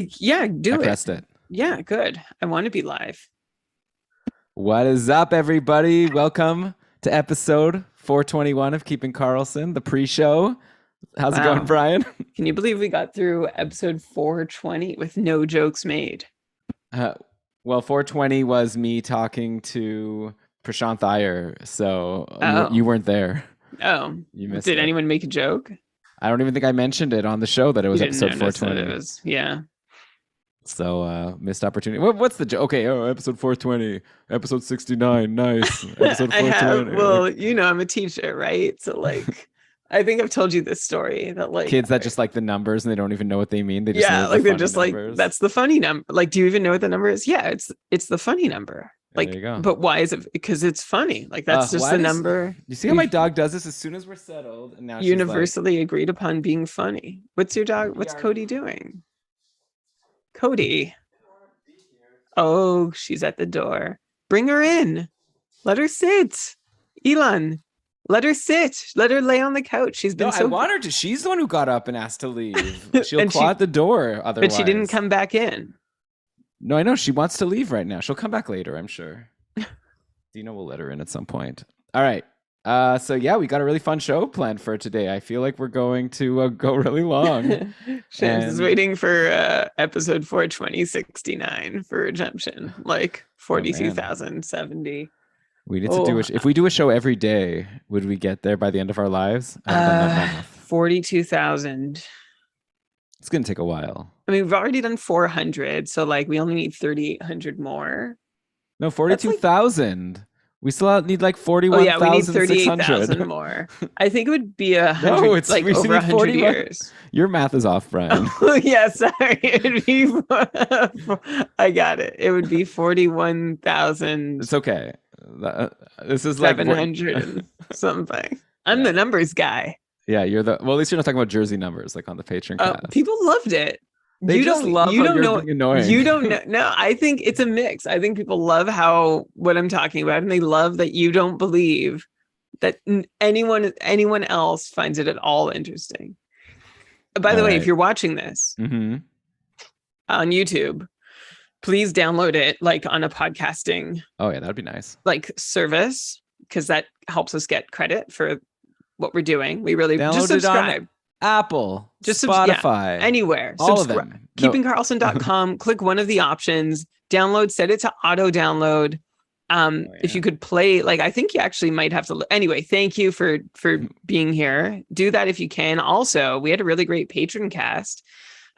Yeah, do I it. pressed it. Yeah, good. I want to be live. What is up, everybody? Welcome to episode 421 of Keeping Karlsson, the pre-show. How's it going, Wow. Brian? Can you believe we got through episode 420 with no jokes made? Uh, well, 420 was me talking to Prashant Iyer, so you Oh, weren't there. oh. You missed Did it. anyone make a joke? I don't even think I mentioned it on the show that it You was didn't episode notice that it 420. was, yeah. So missed opportunity. What's the joke? Okay, episode 420, episode 69, nice. Episode I have, 420. well, I'm a teacher, right? So, I think I've told you this story that, Kids that just like the numbers and they don't even know what they mean. They just know yeah, the they're funny just like, numbers. that's the funny number. Like, do you even know what the number is? Yeah, it's the funny number. Yeah, there you go. But why is it? Because it's funny. Like, that's just Why the does number. you see how my dog does this as soon as we're settled, and now she's like, Universally agreed upon being funny. What's your dog? What's Cody doing? Cody. Oh, she's at the door. Bring her in. Let her sit. Elon, let her sit. Let her lay on the couch. She's been no, I want her to. She's the one who got up and asked to leave. She'll claw at the door otherwise. But she didn't come back in. No, I know she wants to leave right now. She'll come back later, I'm sure. Dino will let her in at some point. All right. So yeah, we got a really fun show planned for today. I feel like we're going to go really long. Shams is waiting for episode 42069 for redemption, like 42,070. We need to do if we do a show every day, would we get there by the end of our lives? 42,000. It's gonna take a while. I mean, we've already done 400, so we only need 3,800 more. No, 42,000. We still need like 41,600. Oh yeah, we need 38,000 more. I think it would be 100. No, it's like over 100 years. Your math is off, Brian. Oh yeah, sorry. It'd be. I got it. It would be 41,000. It's okay. This is 700 something. I'm the numbers guy. Yeah, you're the. Well, at least you're not talking about Jersey numbers like on the Patreon cast. People loved it. They just love you don't know. Annoying. You don't know. No, I think it's a mix. I think people love what I'm talking about, and they love that you don't believe that anyone else finds it at all interesting. By the way, if you're watching this on YouTube, please download it on a podcasting. Oh yeah, that'd be nice. Service, because that helps us get credit for what we're doing. We really download just subscribe. Apple, just Spotify, anywhere. All of them. KeepingKarlsson.com. Click one of the options. Download. Set it to auto download. If you could play, I think you actually might have to. Anyway, thank you for being here. Do that if you can. Also, we had a really great patron cast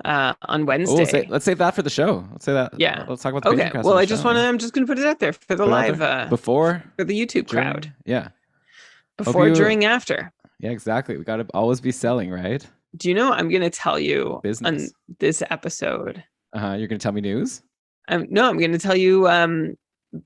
on Wednesday. Let's save that for the show. Let's say that. Yeah. Let's talk about the patron cast. Well, I'm just going to put it out there for the live before for the YouTube crowd. Yeah. Before, during, after. Yeah, exactly. We got to always be selling, right? Do you know I'm going to tell you business on this episode? You're going to tell me news? No, I'm going to tell you.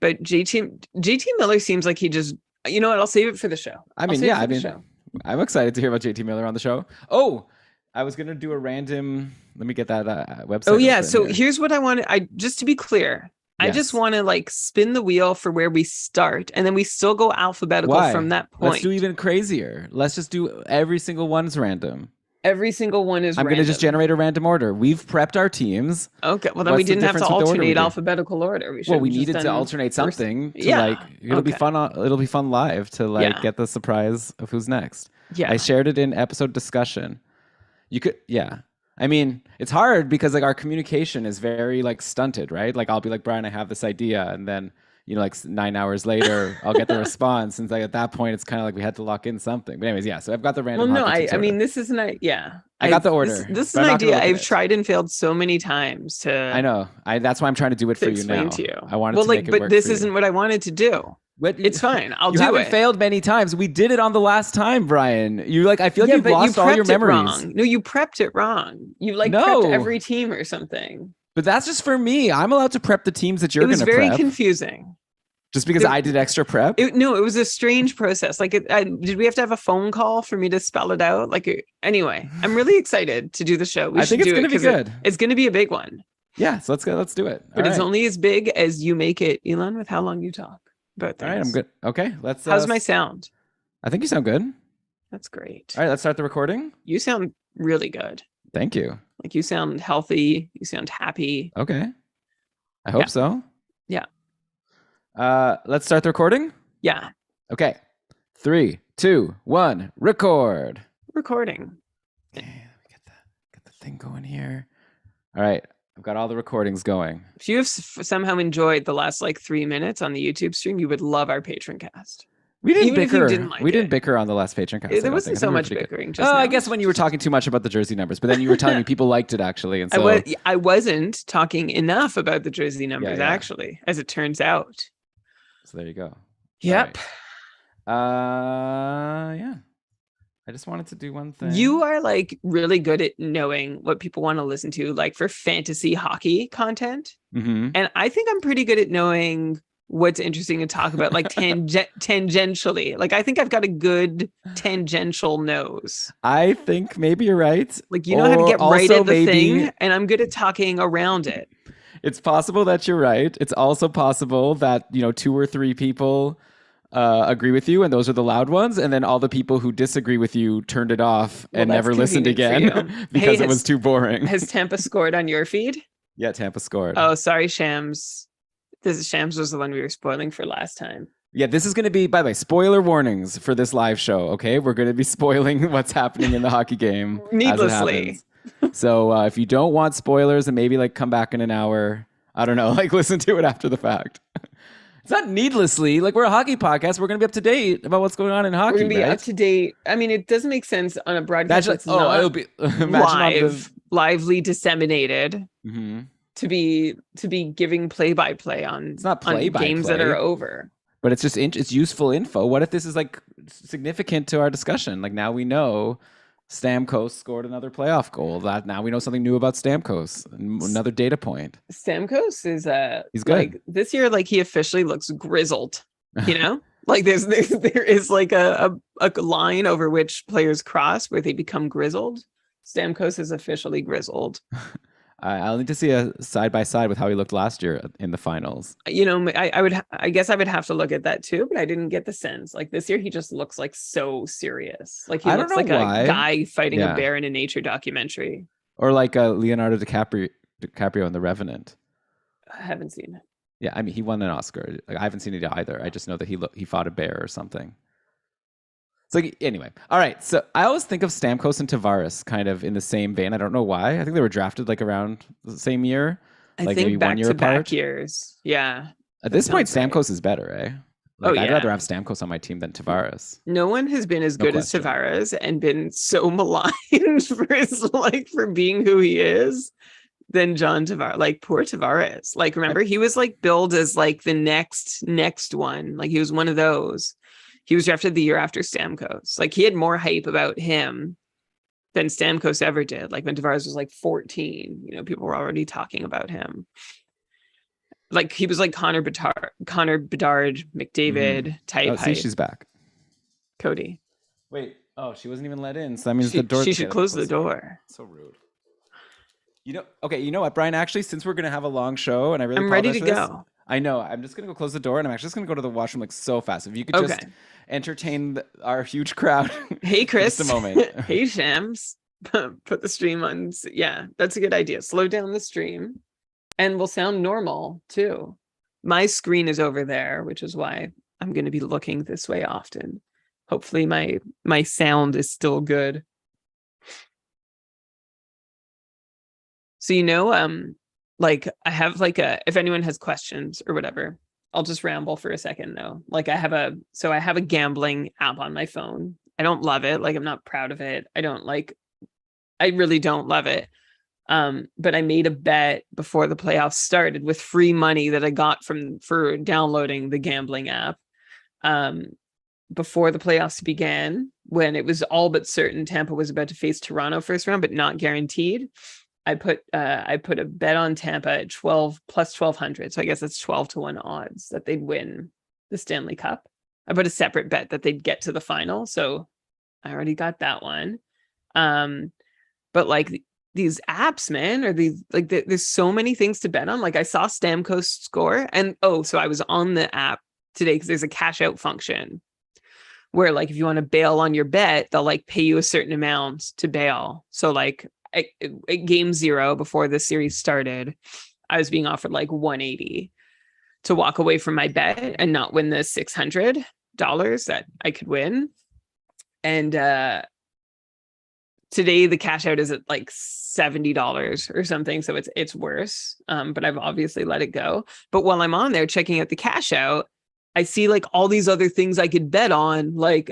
But JT Miller seems like he just. You know what? I'll save it for the show. I'm excited to hear about JT Miller on the show. Oh, I was going to do a random. Let me get that website. Oh yeah. So here's what I wanted. Just to be clear. Yes. I just want to spin the wheel for where we start, and then we still go alphabetical from that point. Let's do even crazier. Let's just do every single one's random. Every single one is random. I'm going to just generate a random order. We've prepped our teams. Okay, well then we didn't have to alternate alphabetical order. We needed to alternate something. It'll be fun. It'll be fun live to get the surprise of who's next. Yeah, I shared it in episode discussion. You could, yeah. I mean, it's hard because our communication is very stunted, right? I'll be like, Brian, I have this idea, and then 9 hours later, I'll get the response, and at that point, it's kind of we had to lock in something. But anyways, yeah. So I've got the random. Well, no, I mean, this is an yeah. I got the order. This is an idea I've tried and failed so many times to. I know. That's why I'm trying to do it for you now. To you. I wanted to make it work. But this isn't what I wanted to do. It's fine. I'll do it. You haven't failed many times. We did it on the last time, Brian. You I feel like you've lost all your memories. Wrong. No, you prepped it wrong. You prepped every team or something. But that's just for me. I'm allowed to prep the teams that you're going to prep. It was very confusing. Just because I did extra prep? It was a strange process. Did we have to have a phone call for me to spell it out? Anyway, I'm really excited to do the show. I think it's going to be good. It's going to be a big one. Yeah, so let's do it. But it's only as big as you make it, Elon, with how long you talk. But all right, I'm good. Okay, let's. How's my sound? I think you sound good. That's great. All right, let's start the recording. You sound really good. Thank you. Like you sound healthy. You sound happy. Okay. I Yeah. hope so. Yeah. Let's start the recording. Yeah. Okay. 3, 2, 1, record. Recording. Okay, let me get the thing going here. All right. I've got all the recordings going. If you have somehow enjoyed the last like 3 minutes on the YouTube stream, you would love our patron cast. We didn't Even bicker. if you didn't like we didn't it. bicker on the last Patreon cast. There wasn't so much bickering just now. I guess when you were talking too much about the jersey numbers, but then you were telling me people liked it actually, and so I wasn't talking enough about the jersey numbers actually, as it turns out. So there you go. Yep. Yeah. I just wanted to do one thing. You are like really good at knowing what people want to listen to, like for fantasy hockey content. Mm-hmm. And I think I'm pretty good at knowing what's interesting to talk about, like tangentially. Like I think I've got a good tangential nose. I think maybe you're right. Like you know how to get right at the thing, and I'm good at talking around it. It's possible that you're right. It's also possible that 2 or 3 people agree with you, and those are the loud ones, and then all the people who disagree with you turned it off and never listened again because it was too boring. Has Tampa scored on your feed? Yeah, Tampa scored. Oh, sorry, Shams. Shams was the one we were spoiling for last time. Yeah, this is going to be, by the way, spoiler warnings for this live show, okay? We're going to be spoiling what's happening in the hockey game needlessly. So if you don't want spoilers, and maybe like come back in an hour, I don't know, like listen to it after the fact. It's not needlessly. Like, we're a hockey podcast. We're going to be up to date about what's going on in hockey. We're going to be up to date. I mean, it doesn't make sense on a broadcast that's not it'll be lively disseminated mm-hmm. to be giving play-by-play on, it's not play-by-play, on games that are over. But it's just it's useful info. What if this is like significant to our discussion? Like now we know Stamkos scored another playoff goal. That now we know something new about Stamkos. Another data point. Stamkos is he's good. Like this year, like he officially looks grizzled. You know, like there is like a line over which players cross where they become grizzled. Stamkos is officially grizzled. I'll need to see a side by side with how he looked last year in the finals. I guess I would have to look at that too, but I didn't get the sense. Like this year, he just looks like so serious. Like he looks like a guy fighting a bear in a nature documentary, or like Leonardo DiCaprio in The Revenant. I haven't seen it. Yeah, I mean, he won an Oscar. Like, I haven't seen it either. I just know that he fought a bear or something. So anyway, all right. So I always think of Stamkos and Tavares kind of in the same vein. I don't know why. I think they were drafted like around the same year. I think maybe back 1 year apart. Back years. Yeah. At this point, Stamkos is better, eh? Like, I'd rather have Stamkos on my team than Tavares. No one has been as good as Tavares and been so maligned for being who he is than John Tavares. Like poor Tavares. Like remember, he was like billed as like the next one. Like he was one of those. He was drafted the year after Stamkos. Like he had more hype about him than Stamkos ever did. Like when Tavares was like 14, people were already talking about him. Like he was like Connor Bedard, McDavid type. Oh, see, she's back. Cody. Wait. Oh, she wasn't even let in. So that means the door. She should close the door. So rude. Okay. You know what, Brian? Actually, since we're gonna have a long show, and I'm ready to go. I know. I'm just going to go close the door, and I'm actually just going to go to the washroom like so fast. If you could just entertain our huge crowd. Hey, Chris. Just a moment. Hey, Shams. Put the stream on. Yeah, that's a good idea. Slow down the stream, and we'll sound normal, too. My screen is over there, which is why I'm going to be looking this way often. Hopefully, my sound is still good. So, like I have like if anyone has questions or whatever, I'll just ramble for a second though. Like I have a gambling app on my phone. I don't love it. Like I'm not proud of it. I really don't love it. But I made a bet before the playoffs started with free money that I got for downloading the gambling app. Before the playoffs began, when it was all but certain Tampa was about to face Toronto first round, but not guaranteed. I put a bet on Tampa at 12 plus 1,200. So I guess that's 12-1 odds that they'd win the Stanley Cup. I put a separate bet that they'd get to the final. So I already got that one. But like these apps, man, or these like there's so many things to bet on. Like I saw Stamkos score, and so I was on the app today because there's a cash out function where like if you want to bail on your bet, they'll like pay you a certain amount to bail. So like at game 0 before the series started, I was being offered like 180 to walk away from my bet and not win the $600 that I could win. And today the cash out is at like $70 or something, so it's worse. But I've obviously let it go. But while I'm on there checking out the cash out, I see like all these other things I could bet on, like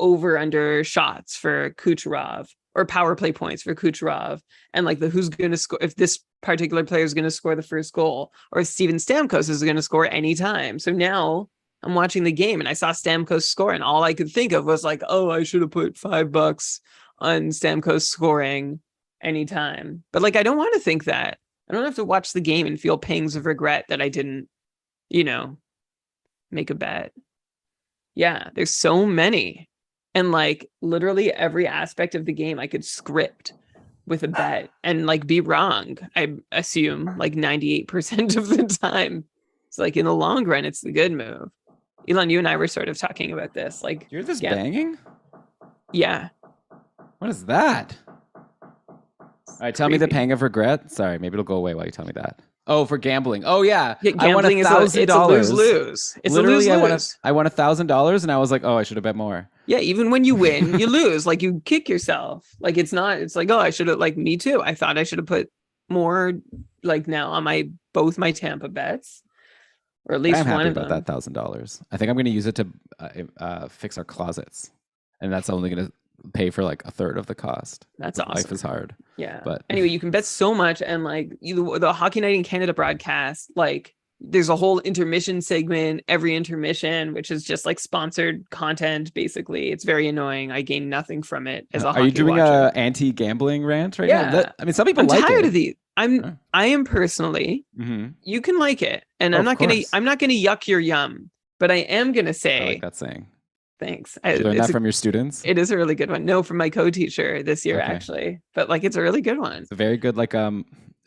over under shots for Kucherov or power play points for Kucherov, and like who's going to score, if this particular player is going to score the first goal, or if Steven Stamkos is going to score anytime. So now I'm watching the game and I saw Stamkos score, and all I could think of was like, oh, I should have put $5 on Stamkos scoring anytime. But like, I don't want to think that. I don't have to watch the game and feel pangs of regret that I didn't, make a bet. Yeah, there's so many. And like literally every aspect of the game I could script with a bet and like be wrong. I assume like 98% of the time. It's like in the long run, it's the good move. Elon, you and I were sort of talking about this. Like, you're this banging? Yeah. What is that? All right, tell me the pang of regret. Sorry, maybe it'll go away while you tell me that. Oh, for gambling. Oh yeah, gambling is it's a lose-lose. It's literally a lose-lose. I won $1,000 and I was like, oh, I should have bet more. Yeah, even when you win, you lose. Like you kick yourself. Like it's like, oh, I should have, like me too. I thought I should have put more like now on both my Tampa bets. Or at least I'm one happy of them. about that $1,000. I think I'm going to use it to fix our closets, and that's only going to pay for like a third of the cost. That's awesome. Life is hard. Yeah. But anyway, you can bet so much, and like the Hockey Night in Canada broadcast, like there's a whole intermission segment every intermission, which is just like sponsored content. Basically, it's very annoying. I gain nothing from it as a hockey watcher. Are you doing a anti-gambling rant right now? I mean, some people like it. I'm tired of these. I am personally. Mm-hmm. You can like it, and I'm not gonna yuck your yum, but I am gonna say. I like that saying. Thanks. Did you learn that from your students? It is a really good one. No, from my co-teacher this year, actually. But like, it's a really good one. It's a very good like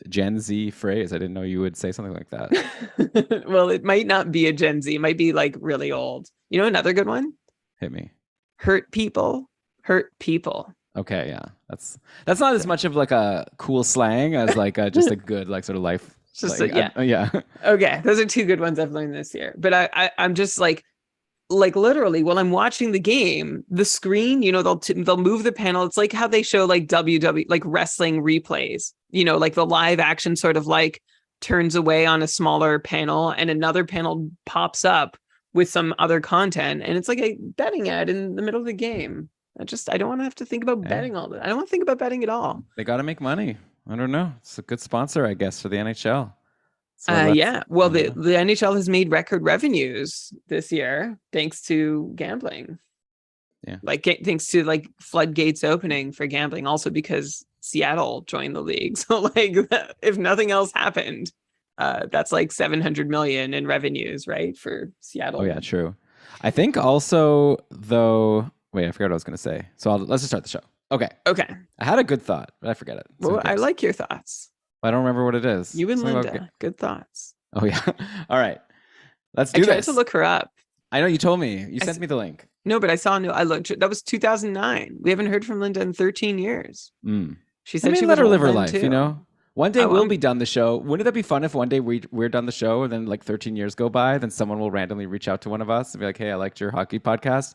Gen Z phrase. I didn't know you would say something like that. Well, it might not be a Gen Z. It might be like really old. You know, another good one? Hit me. Hurt people. Hurt people. Okay, yeah. That's not as much of like a cool slang as like just a good like sort of life. Just like, yeah. Okay, those are two good ones I've learned this year. But I'm just like literally while I'm watching the game, the screen, they'll move the panel. It's like how they show like like wrestling replays, like the live action sort of like turns away on a smaller panel and another panel pops up with some other content. And it's like a betting ad in the middle of the game. I don't want to have to think about betting all that. I don't want to think about betting at all. They got to make money. I don't know. It's a good sponsor, I guess, for the NHL. Yeah. Well, the NHL has made record revenues this year thanks to gambling. Yeah. Like thanks to like floodgates opening for gambling, also because Seattle joined the league. So like if nothing else happened, that's like 700 million in revenues, right? For Seattle. Oh yeah, true. I think also though, wait, I forgot what I was going to say. So let's just start the show. Okay. I had a good thought, but I forget it. Well, I like your thoughts. I don't remember what it is. You and Linda, good thoughts. Oh yeah. All right. Let's do this. I tried to look her up. I know you told me. You sent me the link. No, but I saw I looked. That was 2009. We haven't heard from Linda in 13 years. She said she let her live her life. Too. One day we'll be done the show. Wouldn't that be fun if one day we're done the show and then like 13 years go by, then someone will randomly reach out to one of us and be like, "Hey, I liked your hockey podcast."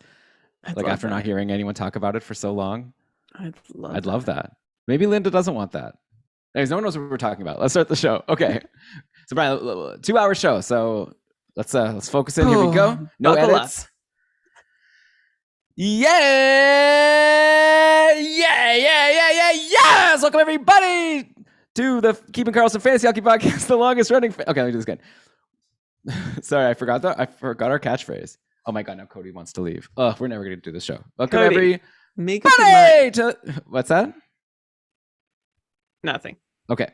Like after not hearing anyone talk about it for so long. I'd love that. Maybe Linda doesn't want that. Anyways, no one knows what we're talking about. Let's start the show. Okay. So Brian, 2-hour show. So let's focus in. Here we go. No edits. Up. Yes! Welcome everybody to the Keeping Karlsson Fantasy Hockey Podcast, the longest running. Okay, let me do this again. Sorry, I forgot that. I forgot our catchphrase. Oh my God, now Cody wants to leave. Oh, we're never going to do this show. Welcome everybody to... What's that? Nothing. Okay.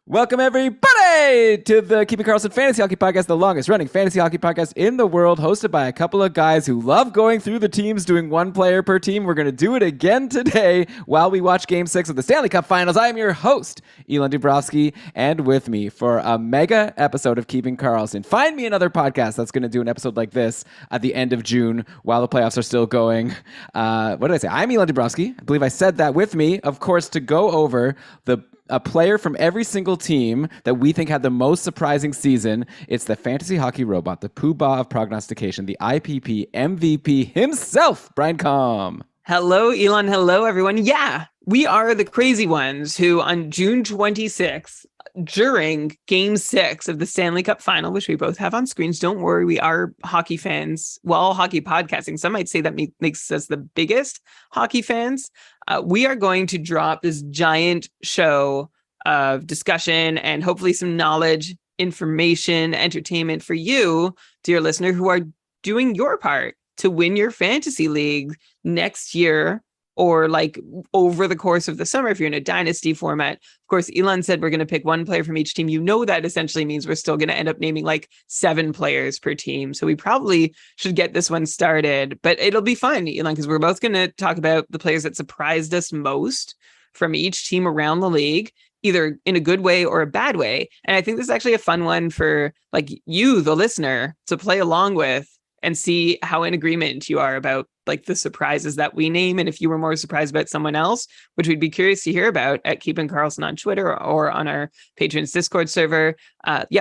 Welcome everybody right, to the Keeping Karlsson Fantasy Hockey Podcast, the longest running fantasy hockey podcast in the world, hosted by a couple of guys who love going through the teams, doing one player per team. We're going to do it again today while we watch Game 6 of the Stanley Cup Finals. I am your host, Elon Dubrovsky, and with me for a mega episode of Keeping Karlsson. Find me another podcast that's going to do an episode like this at the end of June while the playoffs are still going. What did I say? I'm Elon Dubrovsky. I believe I said that. With me, of course, to go over a player from every single team that we think had the most surprising season. It's the fantasy hockey robot, the poobah of prognostication, the IPP MVP himself, Brian Com. Hello, Elon. Hello, everyone. Yeah, we are the crazy ones who on June 26th, during Game 6 of the Stanley Cup Final, which we both have on screens. Don't worry, we are hockey fans. Well, hockey podcasting. Some might say that makes us the biggest hockey fans. We are going to drop this giant show of discussion and hopefully some knowledge, information, entertainment for you, dear listener, who are doing your part to win your fantasy league next year, or like over the course of the summer if you're in a dynasty format. Of course, Elon said we're going to pick one player from each team. You know that essentially means we're still going to end up naming like 7 players per team. So we probably should get this one started, but it'll be fun, Elon, because we're both going to talk about the players that surprised us most from each team around the league, either in a good way or a bad way. And I think this is actually a fun one for like you, the listener, to play along with and see how in agreement you are about like the surprises that we name. And if you were more surprised about someone else, which we'd be curious to hear about at Keeping Karlsson on Twitter or on our patrons Discord server.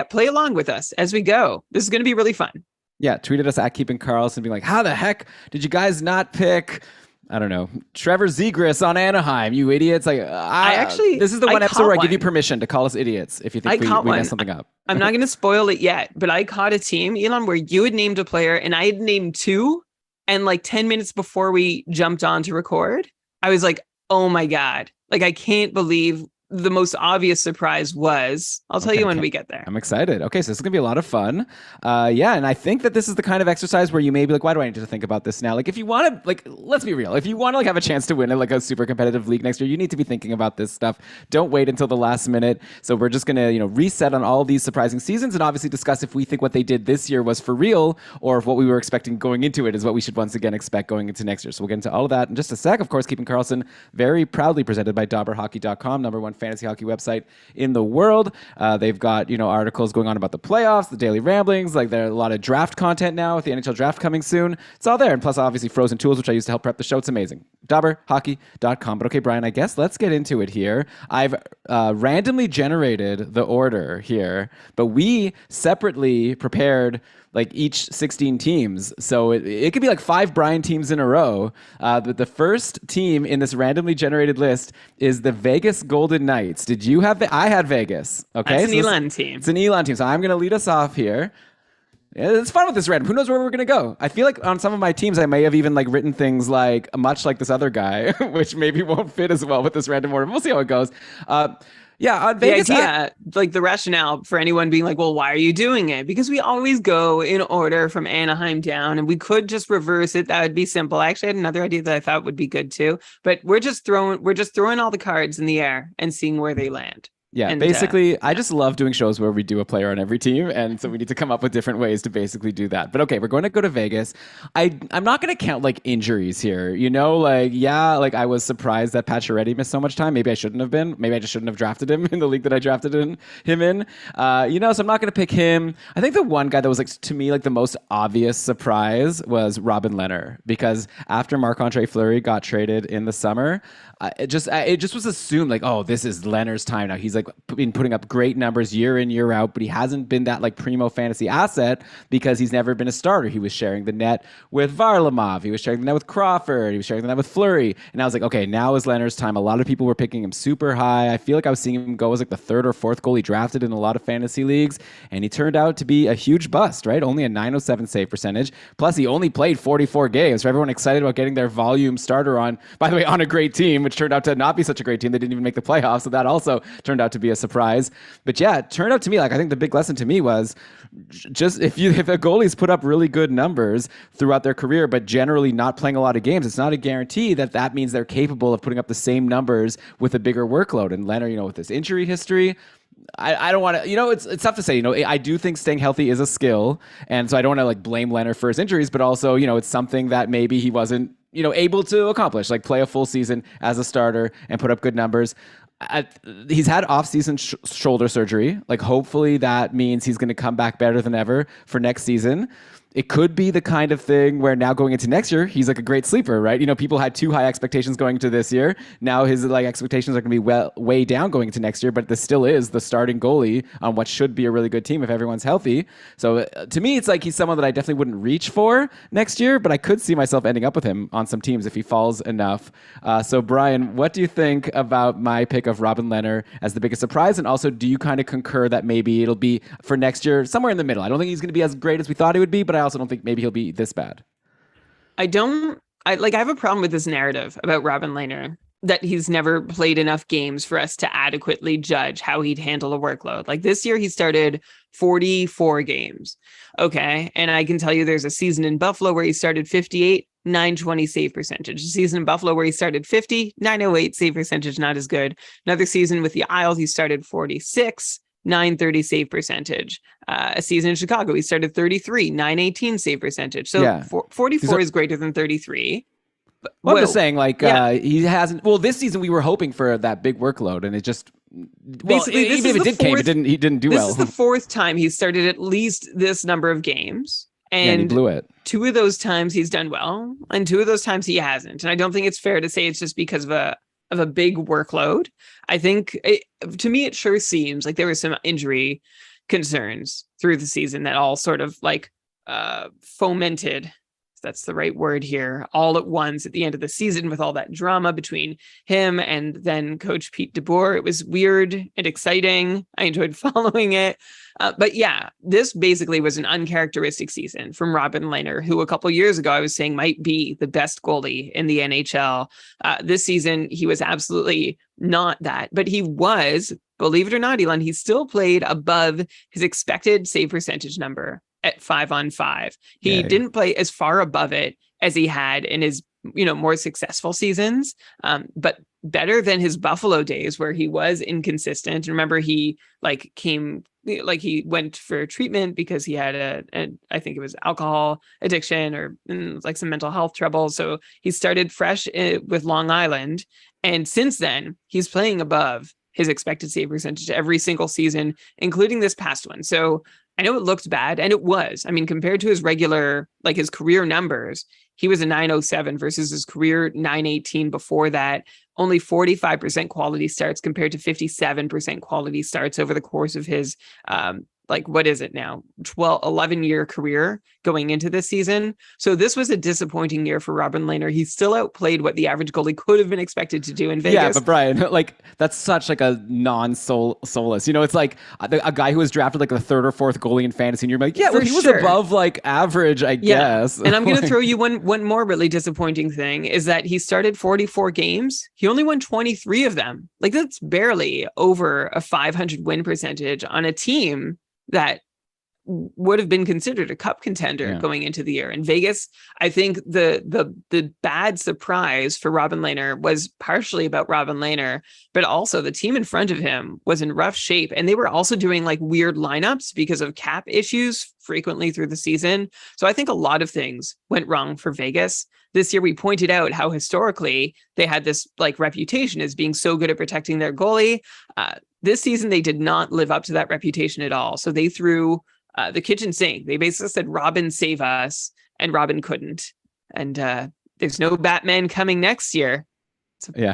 Play along with us as we go. This is going to be really fun. Yeah, tweeted us at Keeping Karlsson, being like, how the heck did you guys not pick, I don't know, Trevor Zegras on Anaheim, you idiots. Like, this is the one episode where I give you permission to call us idiots if you think we messed something up. I'm not going to spoil it yet, but I caught a team, Elon, where you had named a player and I had named 2. And like 10 minutes before we jumped on to record, I was like, oh my God, like, I can't believe the most obvious surprise was. I'll tell you when we get there. I'm excited. Okay, so this is going to be a lot of fun. And I think that this is the kind of exercise where you may be like, why do I need to think about this now? Like, if you want to, like, let's be real. If you want to like have a chance to win like a super competitive league next year, you need to be thinking about this stuff. Don't wait until the last minute. So we're just going to, reset on all these surprising seasons and obviously discuss if we think what they did this year was for real or if what we were expecting going into it is what we should once again expect going into next year. So we'll get into all of that in just a sec. Of course, Keeping Karlsson, very proudly presented by DobberHockey.com, #1 fantasy hockey website in the world. They've got, articles going on about the playoffs, the daily ramblings, like there are a lot of draft content now with the NHL draft coming soon. It's all there. And plus obviously frozen tools, which I use to help prep the show. It's amazing. DobberHockey.com. But okay, Brian, I guess let's get into it here. I've randomly generated the order here, but we separately prepared like each 16 teams. So it could be like 5 Brian teams in a row. But the first team in this randomly generated list is the Vegas Golden Knights. Did you have I had Vegas. Okay. That's an Elon team. It's an Elon team. So I'm going to lead us off here. Yeah, it's fun with this random. Who knows where we're going to go? I feel like on some of my teams, I may have even like written things like much like this other guy, which maybe won't fit as well with this random order. We'll see how it goes. On Vegas, the idea, like the rationale for anyone being like, well, why are you doing it? Because we always go in order from Anaheim down, and we could just reverse it. That would be simple. I actually had another idea that I thought would be good too, but we're just throwing all the cards in the air and seeing where they land. Yeah, and basically, I just love doing shows where we do a player on every team, and so we need to come up with different ways to basically do that. But okay, we're going to go to Vegas. I'm not going to count like injuries here. I was surprised that Pacioretty missed so much time. Maybe I shouldn't have been. Maybe I just shouldn't have drafted him in the league that I drafted him in. So I'm not going to pick him. I think the one guy that was like to me like the most obvious surprise was Robin Lehner, because after Marc-Andre Fleury got traded in the summer, it just was assumed like, oh, this is Lehner's time now. He's like been putting up great numbers year in, year out, but he hasn't been that like primo fantasy asset because he's never been a starter. He was sharing the net with Varlamov. He was sharing the net with Crawford. He was sharing the net with Fleury. And I was like, okay, now is Lehner's time. A lot of people were picking him super high. I feel like I was seeing him go as like the 3rd or 4th goalie drafted in a lot of fantasy leagues. And he turned out to be a huge bust, right? Only a .907 save percentage. Plus he only played 44 games. So everyone excited about getting their volume starter on, by the way, on a great team, which turned out to not be such a great team. They didn't even make the playoffs. So that also turned out to be a surprise. But yeah, it turned out to me, like, I think the big lesson to me was just if a goalie's put up really good numbers throughout their career, but generally not playing a lot of games, it's not a guarantee that means they're capable of putting up the same numbers with a bigger workload. And Lehner, with this injury history, I don't want to, it's tough to say. I do think staying healthy is a skill, and so I don't want to like blame Leonard for his injuries, but also, it's something that maybe he wasn't, able to accomplish, like play a full season as a starter and put up good numbers. He's had off-season shoulder surgery. Like, hopefully that means he's going to come back better than ever for next season. It could be the kind of thing where now going into next year, he's like a great sleeper, right? People had too high expectations going into this year. Now his like expectations are going to be way down going into next year, but this still is the starting goalie on what should be a really good team if everyone's healthy. So to me, it's like he's someone that I definitely wouldn't reach for next year, but I could see myself ending up with him on some teams if he falls enough. So Brian, what do you think about my pick of Robin Lehner as the biggest surprise? And also, do you kind of concur that maybe it'll be for next year somewhere in the middle? I don't think he's going to be as great as we thought he would be, but I also don't think maybe he'll be this bad. I have a problem with this narrative about Robin Lehner, that he's never played enough games for us to adequately judge how he'd handle a workload. Like this year, he started 44 games. Okay. And I can tell you there's a season in Buffalo where he started 58, 920 save percentage. A season in Buffalo where he started 50, 908 save percentage, not as good. Another season with the Isles, he started 46, 930 save percentage. A season in Chicago, he started 33, 918 save percentage. So yeah. 44 is greater than 33. Well, I'm just saying, he hasn't. Well, this season we were hoping for that big workload, and it just basically even if it did he didn't do well. This is the fourth time he started at least this number of games, and he blew it. 2 of those times he's done well, and 2 of those times he hasn't. And I don't think it's fair to say it's just because of a big workload. I think to me it sure seems like there were some injury concerns through the season that all sort of like fomented, if that's the right word here, all at once at the end of the season with all that drama between him and then Coach Pete DeBoer. It was weird and exciting. I enjoyed following it. But yeah, this basically was an uncharacteristic season from Robin Lehner, who a couple years ago I was saying might be the best goalie in the NHL. This season, he was absolutely not that, but he was, believe it or not, Elon, he still played above his expected save percentage number at 5-on-5. He didn't play as far above it as he had in his, more successful seasons, but better than his Buffalo days where he was inconsistent. Remember, he he went for treatment because he had I think it was alcohol addiction or like some mental health trouble. So he started fresh with Long Island. And since then, he's playing above his expected save percentage every single season, including this past one. So I know it looked bad, and it was. I mean, compared to his regular, like his career numbers, he was a 907 versus his career 918 before that. Only 45% quality starts compared to 57% quality starts over the course of his, what is it now? 11-year career going into this season. So this was a disappointing year for Robin Lehner. He still outplayed what the average goalie could have been expected to do in Vegas. Yeah, but Brian, that's such like a non-solace. It's like a guy who was drafted like the 3rd or 4th goalie in fantasy, and you're like, he was above like average, I guess. And I'm going to throw you one more really disappointing thing is that he started 44 games. He only won 23 of them. Like that's barely over a 500 win percentage on a team that would have been considered a cup contender going into the year. In Vegas, I think the bad surprise for Robin Lehner was partially about Robin Lehner, but also the team in front of him was in rough shape. And they were also doing like weird lineups because of cap issues frequently through the season. So I think a lot of things went wrong for Vegas. This year, we pointed out how historically they had this like reputation as being so good at protecting their goalie. This season, they did not live up to that reputation at all. So they threw the kitchen sink. They basically said, Robin, save us. And Robin couldn't. And there's no Batman coming next year.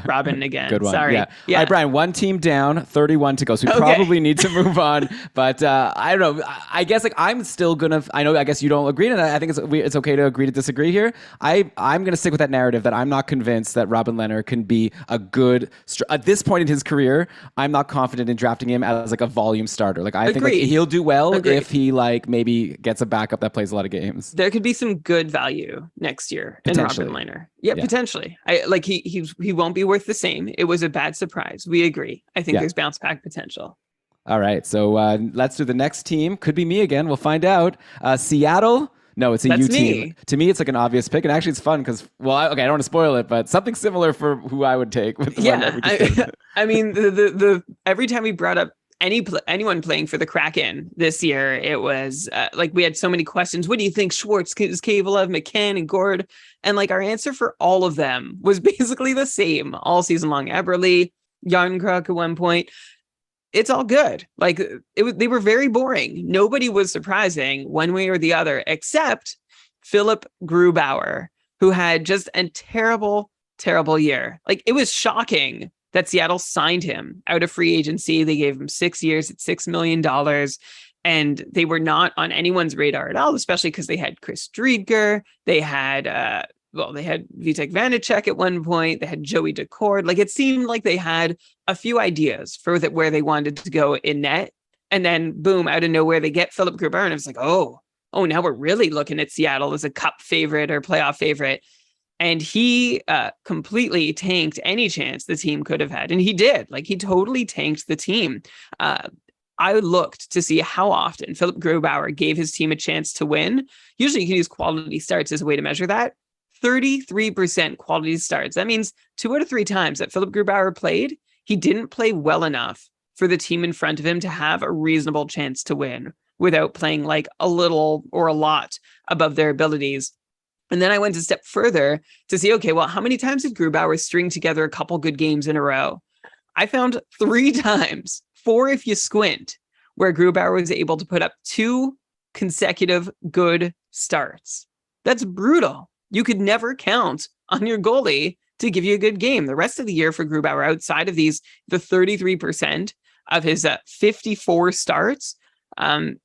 Robin again. Good one. Sorry. Yeah. All right, Brian, 1 team down, 31 to go. So we probably need to move on. But I don't know. I guess I'm still going to, I guess you don't agree. And I think it's okay to agree to disagree here. I'm going to stick with that narrative that I'm not convinced that Robin Lehner can be a good, at this point in his career, I'm not confident in drafting him as like a volume starter. Like I think like, he'll do well if he like maybe gets a backup that plays a lot of games. There could be some good value next year in Robin Lehner. Yeah, potentially. He won't be worth the same. It was a bad surprise. We agree. I think there's bounce back potential. All right. So let's do the next team. Could be me again. We'll find out. Seattle. No, it's a U team. To me, it's like an obvious pick. And actually, it's fun because, I don't want to spoil it, but something similar for who I would take. With the one that we just I mean, the every time we brought up anyone playing for the Kraken this year, it was like we had so many questions. What do you think? Schwartz, Kovalev, McCann, and Gord? And like our answer for all of them was basically the same all season long. Eberle, Yarncroc at one point. It's all good. Like they were very boring. Nobody was surprising one way or the other, except Philip Grubauer, who had just a terrible, terrible year. Like it was shocking that Seattle signed him out of free agency. They gave him 6 years at $6 million. And they were not on anyone's radar at all, especially because they had Chris Driedger. They had, they had Vitek Vanacek at one point. They had Joey Decord. Like it seemed like they had a few ideas for where they wanted to go in net. And then boom, out of nowhere, they get Philip Grubauer. And it's like, oh, now we're really looking at Seattle as a cup favorite or playoff favorite. And he completely tanked any chance the team could have had. And he did. Like, he totally tanked the team. I looked to see how often Philip Grubauer gave his team a chance to win. Usually you can use quality starts as a way to measure that. 33% quality starts. That means 2 out of 3 times that Philip Grubauer played, he didn't play well enough for the team in front of him to have a reasonable chance to win without playing like a little or a lot above their abilities. And then I went a step further to see, okay, well, how many times did Grubauer string together a couple good games in a row? I found 3 times, 4 if you squint, where Grubauer was able to put up 2 consecutive good starts. That's brutal. You could never count on your goalie to give you a good game. The rest of the year for Grubauer, outside of the 33% of his 54 starts, it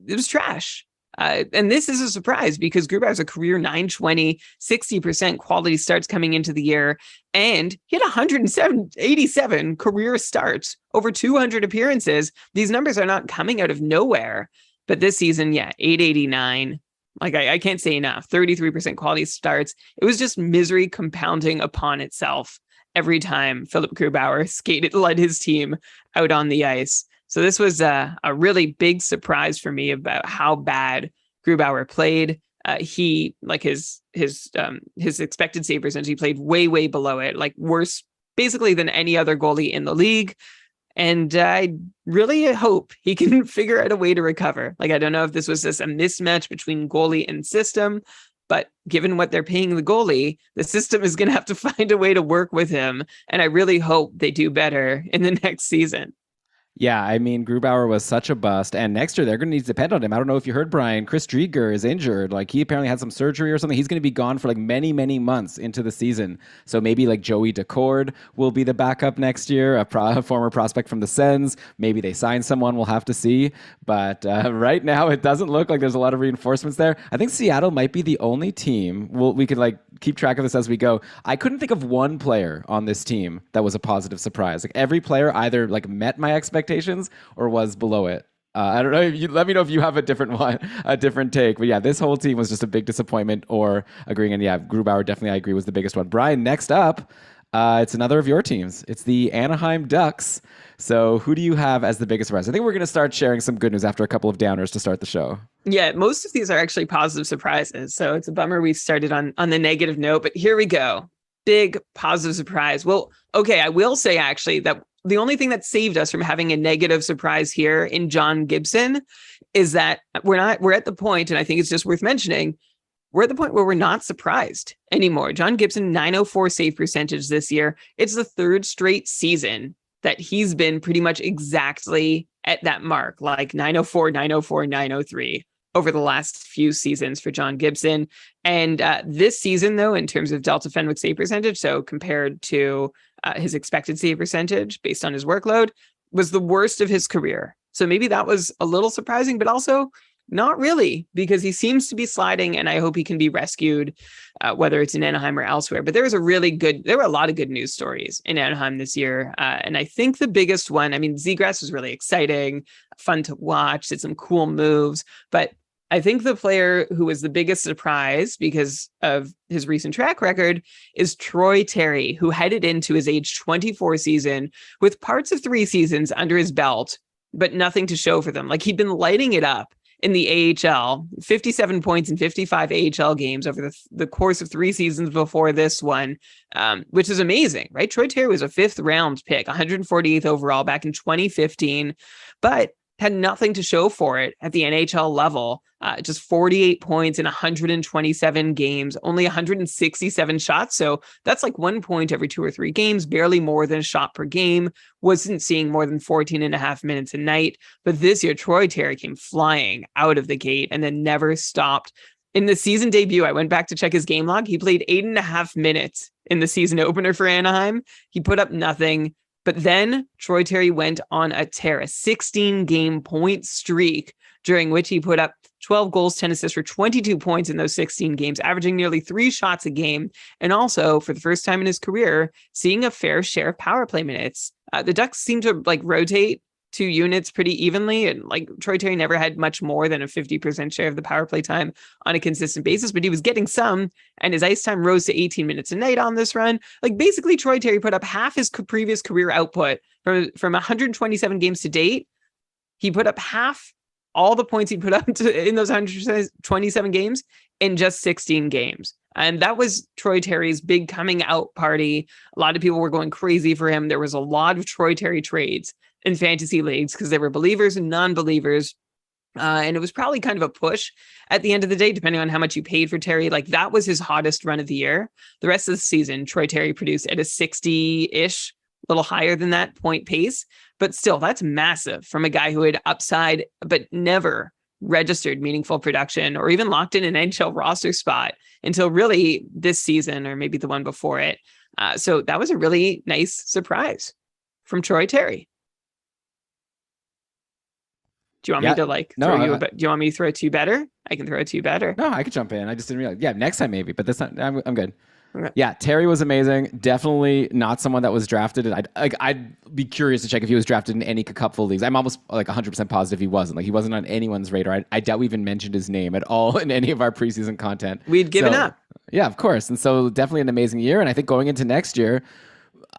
was trash. And this is a surprise because Grubauer has a career .920, 60% quality starts coming into the year. And he had 187 career starts, over 200 appearances. These numbers are not coming out of nowhere. But this season, 889. Like I can't say enough. 33% quality starts. It was just misery compounding upon itself every time Philip Grubauer led his team out on the ice. So this was a really big surprise for me about how bad Grubauer played. He, like his expected save percentage, he played way, way below it, like worse basically than any other goalie in the league. And I really hope he can figure out a way to recover. Like, I don't know if this was just a mismatch between goalie and system, but given what they're paying the goalie, the system is going to have to find a way to work with him. And I really hope they do better in the next season. Yeah, I mean, Grubauer was such a bust, and next year they're going to need to depend on him. I don't know if you heard, Brian, Chris Driedger is injured. Like, he apparently had some surgery or something. He's going to be gone for like many, many months into the season. So maybe like Joey Decord will be the backup next year, a former prospect from the Sens. Maybe they sign someone, we'll have to see. But right now, it doesn't look like there's a lot of reinforcements there. I think Seattle might be the only team. We could like keep track of this as we go. I couldn't think of one player on this team that was a positive surprise. Like, every player either like met my expectations or was below it. I don't know. Let me know if you have a different take. But yeah, this whole team was just a big disappointment or agreeing. And yeah, Grubauer definitely, I agree, was the biggest one. Brian, next up, it's another of your teams. It's the Anaheim Ducks. So who do you have as the biggest surprise? I think we're going to start sharing some good news after a couple of downers to start the show. Yeah, most of these are actually positive surprises. So it's a bummer we started on the negative note, but here we go. Big positive surprise. Well, okay, I will say actually that the only thing that saved us from having a negative surprise here in John Gibson is that we're at the point, and I think it's just worth mentioning, we're at the point where we're not surprised anymore. John Gibson, .904 save percentage this year. It's the 3rd straight season that he's been pretty much exactly at that mark, like .904, .904, .903 over the last few seasons for John Gibson. And this season, though, in terms of Delta Fenwick save percentage, so compared to his expected save percentage based on his workload, was the worst of his career. So maybe that was a little surprising, but also not really, because he seems to be sliding, and I hope he can be rescued, whether it's in Anaheim or elsewhere. But there were a lot of good news stories in Anaheim this year. And I think the biggest one, I mean, Zegras was really exciting, fun to watch, did some cool moves, but I think the player who was the biggest surprise because of his recent track record is Troy Terry, who headed into his age 24 season with parts of 3 seasons under his belt, but nothing to show for them. Like, he'd been lighting it up in the AHL, 57 points in 55 AHL games over the course of 3 seasons before this one, which is amazing, right? Troy Terry was a 5th round pick, 148th overall back in 2015, but had nothing to show for it at the NHL level. Just 48 points in 127 games, only 167 shots. So that's like 1 point every 2 or 3 games, barely more than a shot per game. Wasn't seeing more than 14 and a half minutes a night. But this year, Troy Terry came flying out of the gate and then never stopped. In the season debut, I went back to check his game log. He played 8.5 minutes in the season opener for Anaheim. He put up nothing. But then Troy Terry went on a tear, a 16-game point streak, during which he put up 12 goals, 10 assists for 22 points in those 16 games, averaging nearly 3 shots a game. And also, for the first time in his career, seeing a fair share of power play minutes. The Ducks seem to rotate 2 units pretty evenly. And Troy Terry never had much more than a 50% share of the power play time on a consistent basis, but he was getting some, and his ice time rose to 18 minutes a night on this run. Basically, Troy Terry put up half his previous career output from 127 games to date. He put up half all the points he put up in those 127 games in just 16 games. And that was Troy Terry's big coming out party. A lot of people were going crazy for him. There was a lot of Troy Terry trades in fantasy leagues because there were believers and non-believers. And it was probably kind of a push at the end of the day, depending on how much you paid for Terry. That was his hottest run of the year. The rest of the season, Troy Terry produced at a 60-ish, a little higher than that point pace. But still, that's massive from a guy who had upside, but never registered meaningful production or even locked in an NHL roster spot until really this season or maybe the one before it. So that was a really nice surprise from Troy Terry. Do you want me to throw you? Do you want me to throw it to you better? I can throw it to you better. No, I could jump in. I just didn't realize. Yeah, next time maybe, but this time I'm good. Okay. Yeah, Terry was amazing. Definitely not someone that was drafted. I'd be curious to check if he was drafted in any cupful leagues. I'm almost 100% positive he wasn't. He wasn't on anyone's radar. I doubt we even mentioned his name at all in any of our preseason content. We'd given up. Yeah, of course. And so definitely an amazing year. And I think going into next year,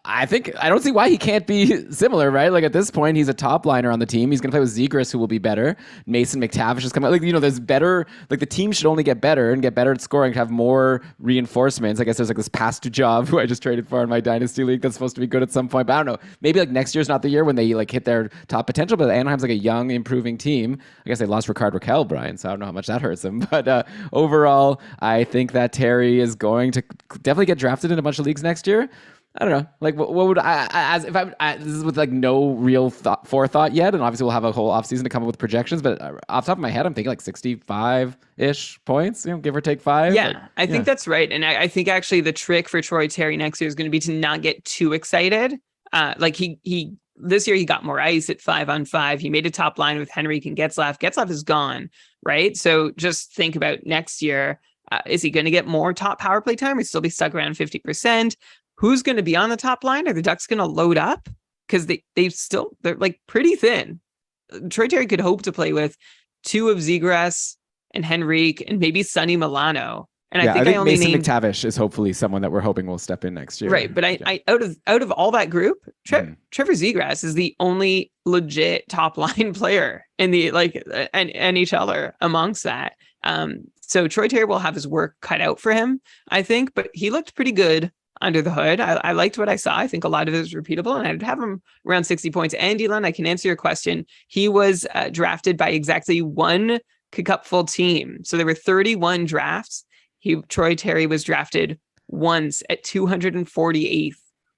I don't see why he can't be similar, right? At this point, he's a top liner on the team. He's going to play with Zegras, who will be better. Mason McTavish is coming. There's better. The team should only get better and get better at scoring to have more reinforcements. I guess there's this Pastujov, who I just traded for in my dynasty league, that's supposed to be good at some point. But I don't know. Maybe next year's not the year when they hit their top potential. But Anaheim's a young, improving team. I guess they lost Rickard Rakell, Brian, so I don't know how much that hurts him. But overall, I think that Terry is going to definitely get drafted in a bunch of leagues next year. I don't know. What would this is with no real forethought yet, and obviously we'll have a whole offseason to come up with projections. But off the top of my head, I'm thinking 65-ish points, give or take 5. Yeah, I think that's right. And I think actually the trick for Troy Terry next year is going to be to not get too excited. He this year he got more ice at 5-on-5. He made a top line with Henrique and Getzlaf. Getzlaf is gone, right? So just think about next year. Is he going to get more top power play time or still be stuck around 50%? Who's going to be on the top line? Are the Ducks going to load up? Because they're pretty thin. Troy Terry could hope to play with 2 of Zegras and Henrique and maybe Sonny Milano. And I think only Mason named McTavish is hopefully someone that we're hoping will step in next year. Right. But I out of all that group, Trevor Zegras is the only legit top line player in the an NHLer amongst that. So Troy Terry will have his work cut out for him, I think, but he looked pretty good under the hood. I liked what I saw. I think a lot of it is repeatable, and I'd have him around 60 points. And Dylan, I can answer your question. He was drafted by exactly 1 cupful team. So there were 31 drafts. Troy Terry was drafted once at 248th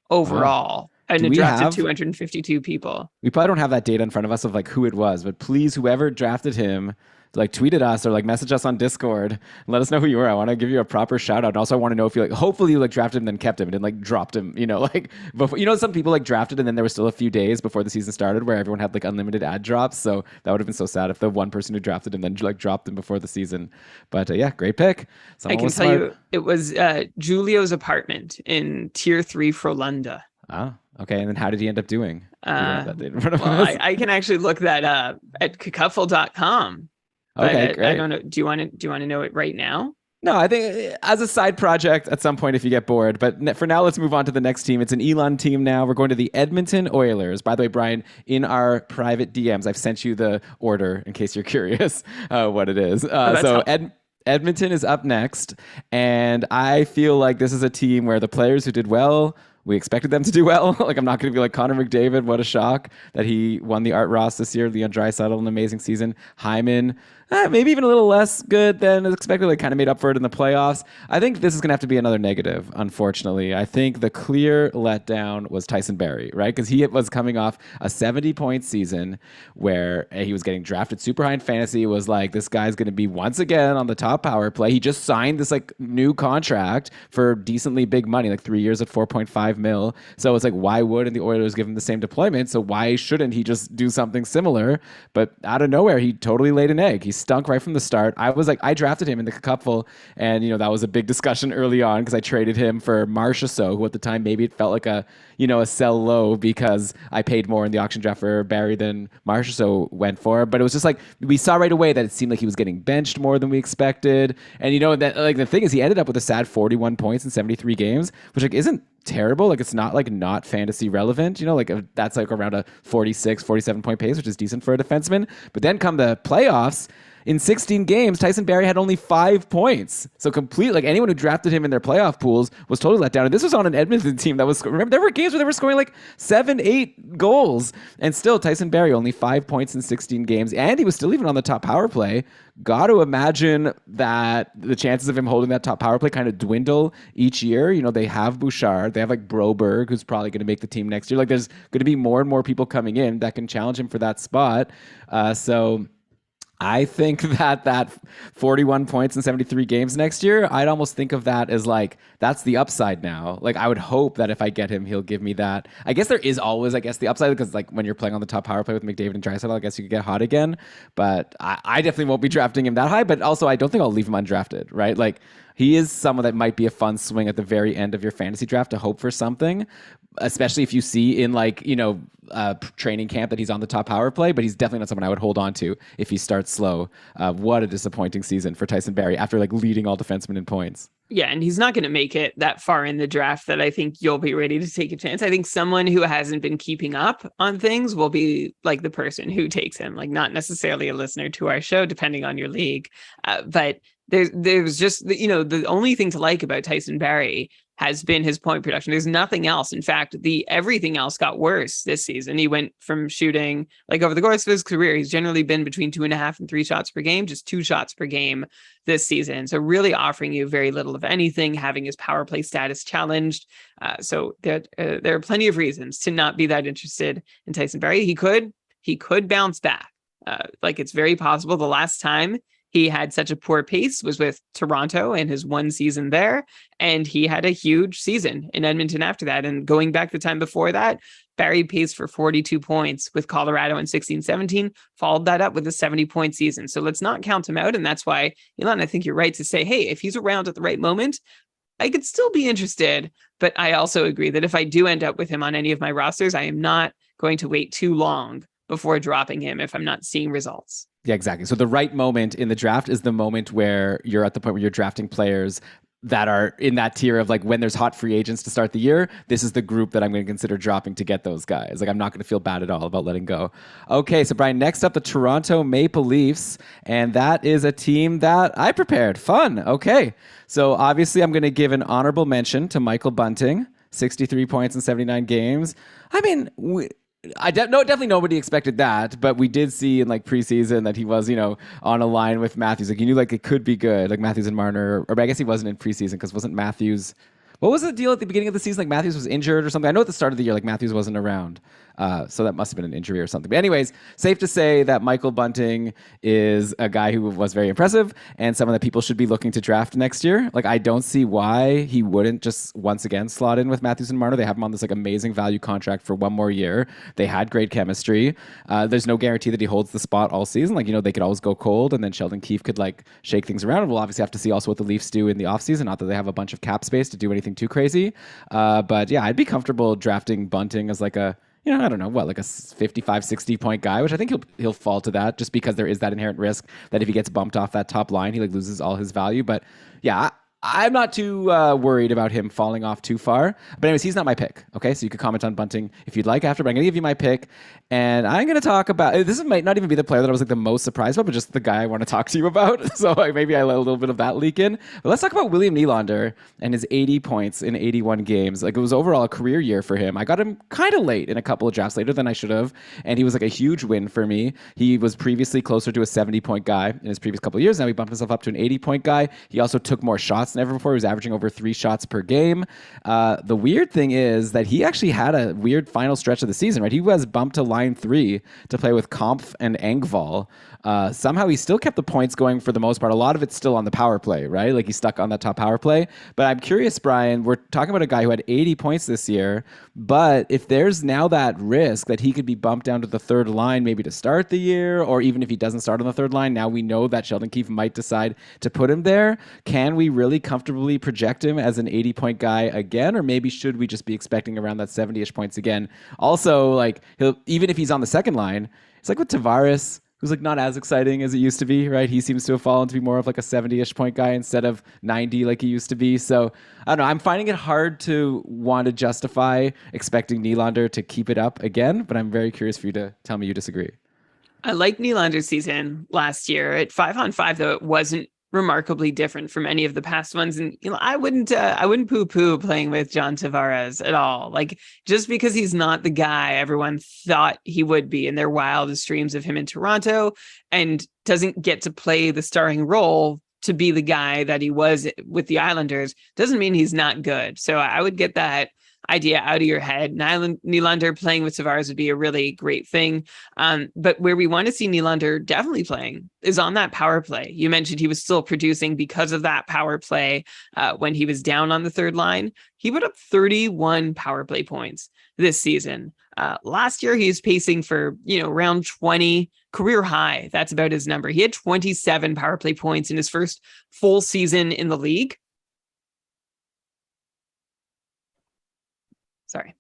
overall. And it drafted 252 people. We probably don't have that data in front of us of who it was, but please, whoever drafted him, tweet at us or message us on Discord and let us know who you were. I want to give you a proper shout out. And also I want to know if you hopefully you drafted him and then kept him and then dropped him, before, some people drafted and then there were still a few days before the season started where everyone had unlimited ad drops. So that would have been so sad if the one person who drafted him then dropped him before the season. But yeah, great pick. Someone I can tell you it was Julio's apartment in Tier 3 Frolunda. Ah, okay. And then how did he end up doing? I can actually look that up at cacuffle.com. Okay, great. I don't know. Do you want to know it right now? No, I think as a side project at some point if you get bored. But for now, let's move on to the next team. It's an Elon team now. We're going to the Edmonton Oilers. By the way, Brian, in our private DMs, I've sent you the order in case you're curious what it is. Oh, that's helpful. Edmonton is up next, and I feel like this is a team where the players who did well, we expected them to do well. Like, I'm not going to be like Connor McDavid. What a shock that he won the Art Ross this year. Leon Draisaitl, an amazing season. Hyman, maybe even a little less good than expected. Like, kind of made up for it in the playoffs. I think this is going to have to be another negative, unfortunately. I think the clear letdown was Tyson Barrie, right? Because he was coming off a 70-point season where he was getting drafted super high in fantasy. It was like, this guy's going to be once again on the top power play. He just signed this like new contract for decently big money, like 3 years at 4.5 mil. So it's like, why wouldn't the Oilers give him the same deployment? So why shouldn't he just do something similar? But out of nowhere, he totally laid an egg. He stunk right from the start. I was like, I drafted him in the cupful, and that was a big discussion early on because I traded him for Marchessault, who at the time maybe it felt like a sell low because I paid more in the auction draft for Barrie than Marchessault went for. But it was just like we saw right away that it seemed like he was getting benched more than we expected. And that like the thing is he ended up with a sad 41 points in 73 games, which like isn't terrible. Like it's not like not fantasy relevant, that's like around a 46, 47 point pace, which is decent for a defenseman. But then come the playoffs, in 16 games, Tyson Barrie had only 5 points. So complete, like anyone who drafted him in their playoff pools was totally let down. And this was on an Edmonton team that was, remember, there were games where they were scoring like 7, 8 goals. And still, Tyson Barrie only 5 points in 16 games. And he was still even on the top power play. Got to imagine that the chances of him holding that top power play kind of dwindle each year. They have Bouchard. They have like Broberg, who's probably going to make the team next year. Like there's going to be more and more people coming in that can challenge him for that spot. So I think that 41 points in 73 games next year, I'd almost think of that as like, that's the upside now. Like I would hope that if I get him, he'll give me that. I guess there is always, the upside because like when you're playing on the top power play with McDavid and Draisaitl, I guess you could get hot again. But I definitely won't be drafting him that high. But also I don't think I'll leave him undrafted, right? Like he is someone that might be a fun swing at the very end of your fantasy draft to hope for something, especially if you see in training camp that he's on the top power play, but he's definitely not someone I would hold on to if he starts slow. What a disappointing season for Tyson Barrie after like leading all defensemen in points. Yeah, and he's not going to make it that far in the draft that I think you'll be ready to take a chance. I think someone who hasn't been keeping up on things will be like the person who takes him, like not necessarily a listener to our show, depending on your league. But there's just, the only thing to like about Tyson Barrie has been his point production. There's nothing else. In fact, everything else got worse this season. He went from shooting, like over the course of his career, he's generally been between 2.5 and 3 shots per game, just 2 shots per game this season. So really offering you very little of anything, having his power play status challenged. So there are plenty of reasons to not be that interested in Tyson Barrie. He could bounce back. It's very possible. The last time he had such a poor pace was with Toronto in his one season there. And he had a huge season in Edmonton after that. And going back the time before that, Barrie paced for 42 points with Colorado in 16-17, followed that up with a 70-point season. So let's not count him out. And that's why, Elon, I think you're right to say, hey, if he's around at the right moment, I could still be interested. But I also agree that if I do end up with him on any of my rosters, I am not going to wait too long before dropping him if I'm not seeing results. Yeah, exactly. So the right moment in the draft is the moment where you're at the point where you're drafting players that are in that tier of like when there's hot free agents to start the year, this is the group that I'm going to consider dropping to get those guys. Like I'm not going to feel bad at all about letting go. Okay, so Brian, next up the Toronto Maple Leafs, and that is a team that I prepared. Fun. Okay, so obviously I'm going to give an honorable mention to Michael Bunting, 63 points in 79 games. I mean, definitely nobody expected that, but we did see in like preseason that he was, on a line with Matthews. Like you knew like it could be good, like Matthews and Marner, or I guess he wasn't in preseason because wasn't Matthews. What was the deal at the beginning of the season? Like Matthews was injured or something. I know at the start of the year, like Matthews wasn't around. So that must have been an injury or something. But anyways, safe to say that Michael Bunting is a guy who was very impressive and someone that people should be looking to draft next year. Like I don't see why he wouldn't just once again slot in with Matthews and Marner. They have him on this like amazing value contract for one more year. They had great chemistry. There's no guarantee that he holds the spot all season. Like, they could always go cold and then Sheldon Keefe could like shake things around. And we'll obviously have to see also what the Leafs do in the offseason. Not that they have a bunch of cap space to do anything too crazy. But yeah, I'd be comfortable drafting Bunting as like a I don't know what, like a 55, 60 point guy, which I think he'll fall to that just because there is that inherent risk that if he gets bumped off that top line, he like loses all his value. But yeah, I'm not too worried about him falling off too far. But anyways, he's not my pick. Okay, so you could comment on Bunting if you'd like after, but I'm going to give you my pick. And I'm going to talk about, this might not even be the player that I was like the most surprised about, but just the guy I want to talk to you about. So maybe I let a little bit of that leak in. But let's talk about William Nylander and his 80 points in 81 games. Like, it was overall a career year for him. I got him kind of late in a couple of drafts, later than I should have. And he was like a huge win for me. He was previously closer to a 70 point guy in his previous couple of years. Now he bumped himself up to an 80 point guy. He also took more shots than ever before. He was averaging over 3 shots per game. The weird thing is that he actually had a weird final stretch of the season, right? He was bumped to line 3 to play with Kampf and Engvall. Somehow he still kept the points going for the most part. A lot of it's still on the power play, right? Like, he's stuck on that top power play. But I'm curious, Brian, we're talking about a guy who had 80 points this year, but if there's now that risk that he could be bumped down to the third line maybe to start the year, or even if he doesn't start on the third line, now we know that Sheldon Keefe might decide to put him there. Can we really comfortably project him as an 80 point guy again, or maybe should we just be expecting around that 70-ish points again? Also, like, even if he's on the second line, it's like with Tavares, who's like not as exciting as it used to be, right? He seems to have fallen to be more of like a 70-ish point guy instead of 90 like he used to be. So I don't know. I'm finding it hard to want to justify expecting Nylander to keep it up again, but I'm very curious for you to tell me you disagree. I like Nylander's season last year at 5-on-5, though it wasn't remarkably different from any of the past ones. And I wouldn't poo-poo playing with John Tavares at all. Like, just because he's not the guy everyone thought he would be in their wildest dreams of him in Toronto, and doesn't get to play the starring role to be the guy that he was with the Islanders, doesn't mean he's not good. So I would get that idea out of your head. Nylander playing with Tavares would be a really great thing. But where we want to see Nylander definitely playing is on that power play. You mentioned he was still producing because of that power play when he was down on the third line. He put up 31 power play points this season. Last year, he was pacing for, around 20, career high. That's about his number. He had 27 power play points in his first full season in the league. Sorry.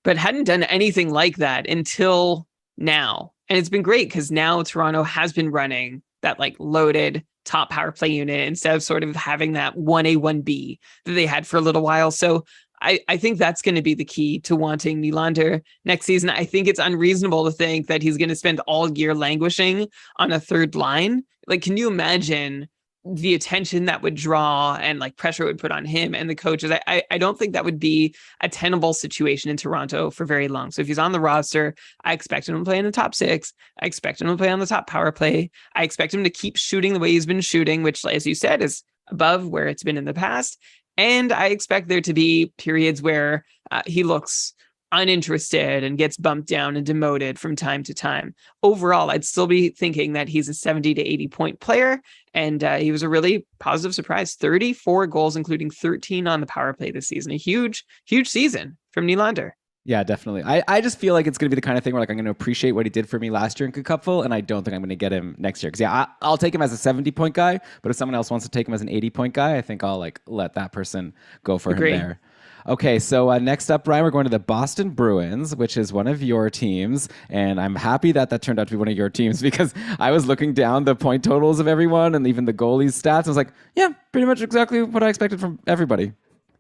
But hadn't done anything like that until now. And it's been great because now Toronto has been running that like loaded top power play unit instead of sort of having that 1A, 1B that they had for a little while. So I think that's going to be the key to wanting Nylander next season. I think it's unreasonable to think that he's going to spend all year languishing on a third line. Like, can you imagine the attention that would draw and like pressure it would put on him and the coaches? I don't think that would be a tenable situation in Toronto for very long. So if he's on the roster, I expect him to play in the top 6. I expect him to play on the top power play. I expect him to keep shooting the way he's been shooting, which, as you said, is above where it's been in the past. And I expect there to be periods where he looks uninterested and gets bumped down and demoted from time to time. Overall, I'd still be thinking that he's a 70 to 80 point player. And he was a really positive surprise. 34 goals, including 13 on the power play this season. A huge, huge season from Nylander. Yeah, definitely. I just feel like it's going to be the kind of thing where like I'm going to appreciate what he did for me last year in Cupful, and I don't think I'm going to get him next year. Because I'll take him as a 70 point guy, but if someone else wants to take him as an 80 point guy, I think I'll like let that person go for him there. Okay, so next up, Brian, we're going to the Boston Bruins, which is one of your teams, and I'm happy that turned out to be one of your teams because I was looking down the point totals of everyone and even the goalies' stats. I was like, yeah, pretty much exactly what I expected from everybody.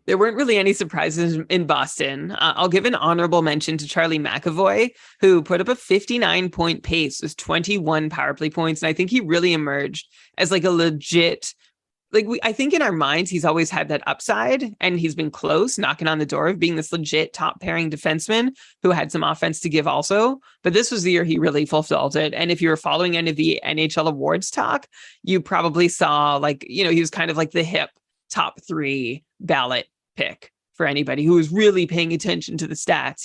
There weren't really any surprises in Boston. I'll give an honorable mention to Charlie McAvoy, who put up a 59-point pace with 21 power play points, and I think he really emerged as like a legit. I think in our minds, he's always had that upside, and he's been close, knocking on the door of being this legit top pairing defenseman who had some offense to give also. But this was the year he really fulfilled it. And if you were following any of the NHL awards talk, you probably saw he was kind of like the hip top 3 ballot pick for anybody who was really paying attention to the stats,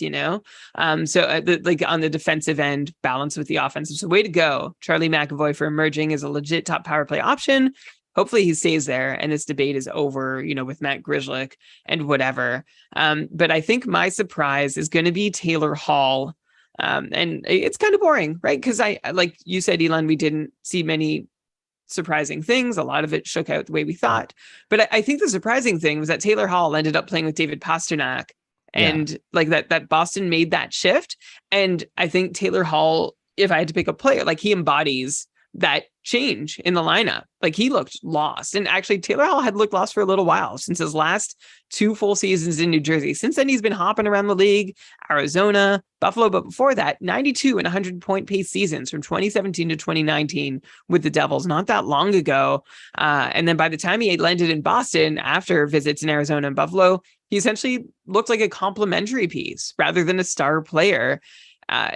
So on the defensive end, balance with the offensive. So way to go, Charlie McAvoy, for emerging as a legit top power play option. Hopefully he stays there and this debate is over, with Matt Grzelcyk and whatever. But I think my surprise is going to be Taylor Hall. And it's kind of boring, right? Because like you said, Elon, we didn't see many surprising things. A lot of it shook out the way we thought. But I think the surprising thing was that Taylor Hall ended up playing with David Pastrnak, and like that Boston made that shift. And I think Taylor Hall, if I had to pick a player, like he embodies that change in the lineup. Like he looked lost. And actually Taylor Hall had looked lost for a little while since his last 2 full seasons in New Jersey. Since then, he's been hopping around the league, Arizona, Buffalo. But before that, 92 and 100 point pace seasons from 2017 to 2019 with the Devils, not that long ago. And then by the time he had landed in Boston after visits in Arizona and Buffalo, he essentially looked like a complementary piece rather than a star player.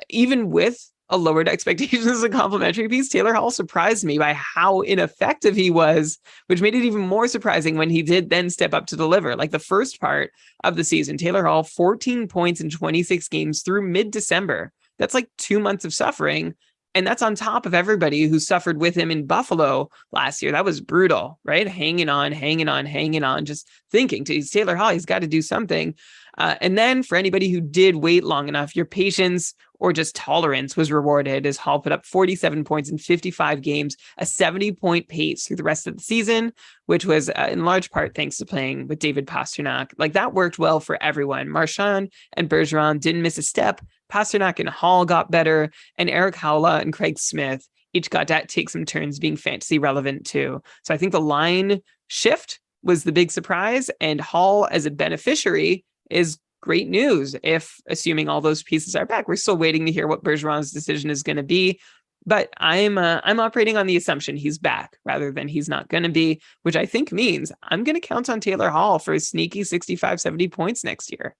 Even with a lowered expectations as a complimentary piece, Taylor Hall surprised me by how ineffective he was, which made it even more surprising when he did then step up to deliver. Like the first part of the season, Taylor Hall, 14 points in 26 games through mid-December. That's like 2 months of suffering. And that's on top of everybody who suffered with him in Buffalo last year. That was brutal, right? Hanging on, just thinking to Taylor Hall, he's got to do something. And then for anybody who did wait long enough, your patience or just tolerance was rewarded as Hall put up 47 points in 55 games, a 70-point pace through the rest of the season, which was in large part thanks to playing with David Pastrnak. Like that worked well for everyone. Marchand and Bergeron didn't miss a step. Pastrnak and Hall got better, and Eric Howla and Craig Smith each got to take some turns being fantasy relevant too. So I think the line shift was the big surprise, and Hall as a beneficiary is great news if assuming all those pieces are back. We're still waiting to hear what Bergeron's decision is going to be, but I'm operating on the assumption he's back rather than he's not going to be, which I think means I'm going to count on Taylor Hall for a sneaky 65, 70 points next year.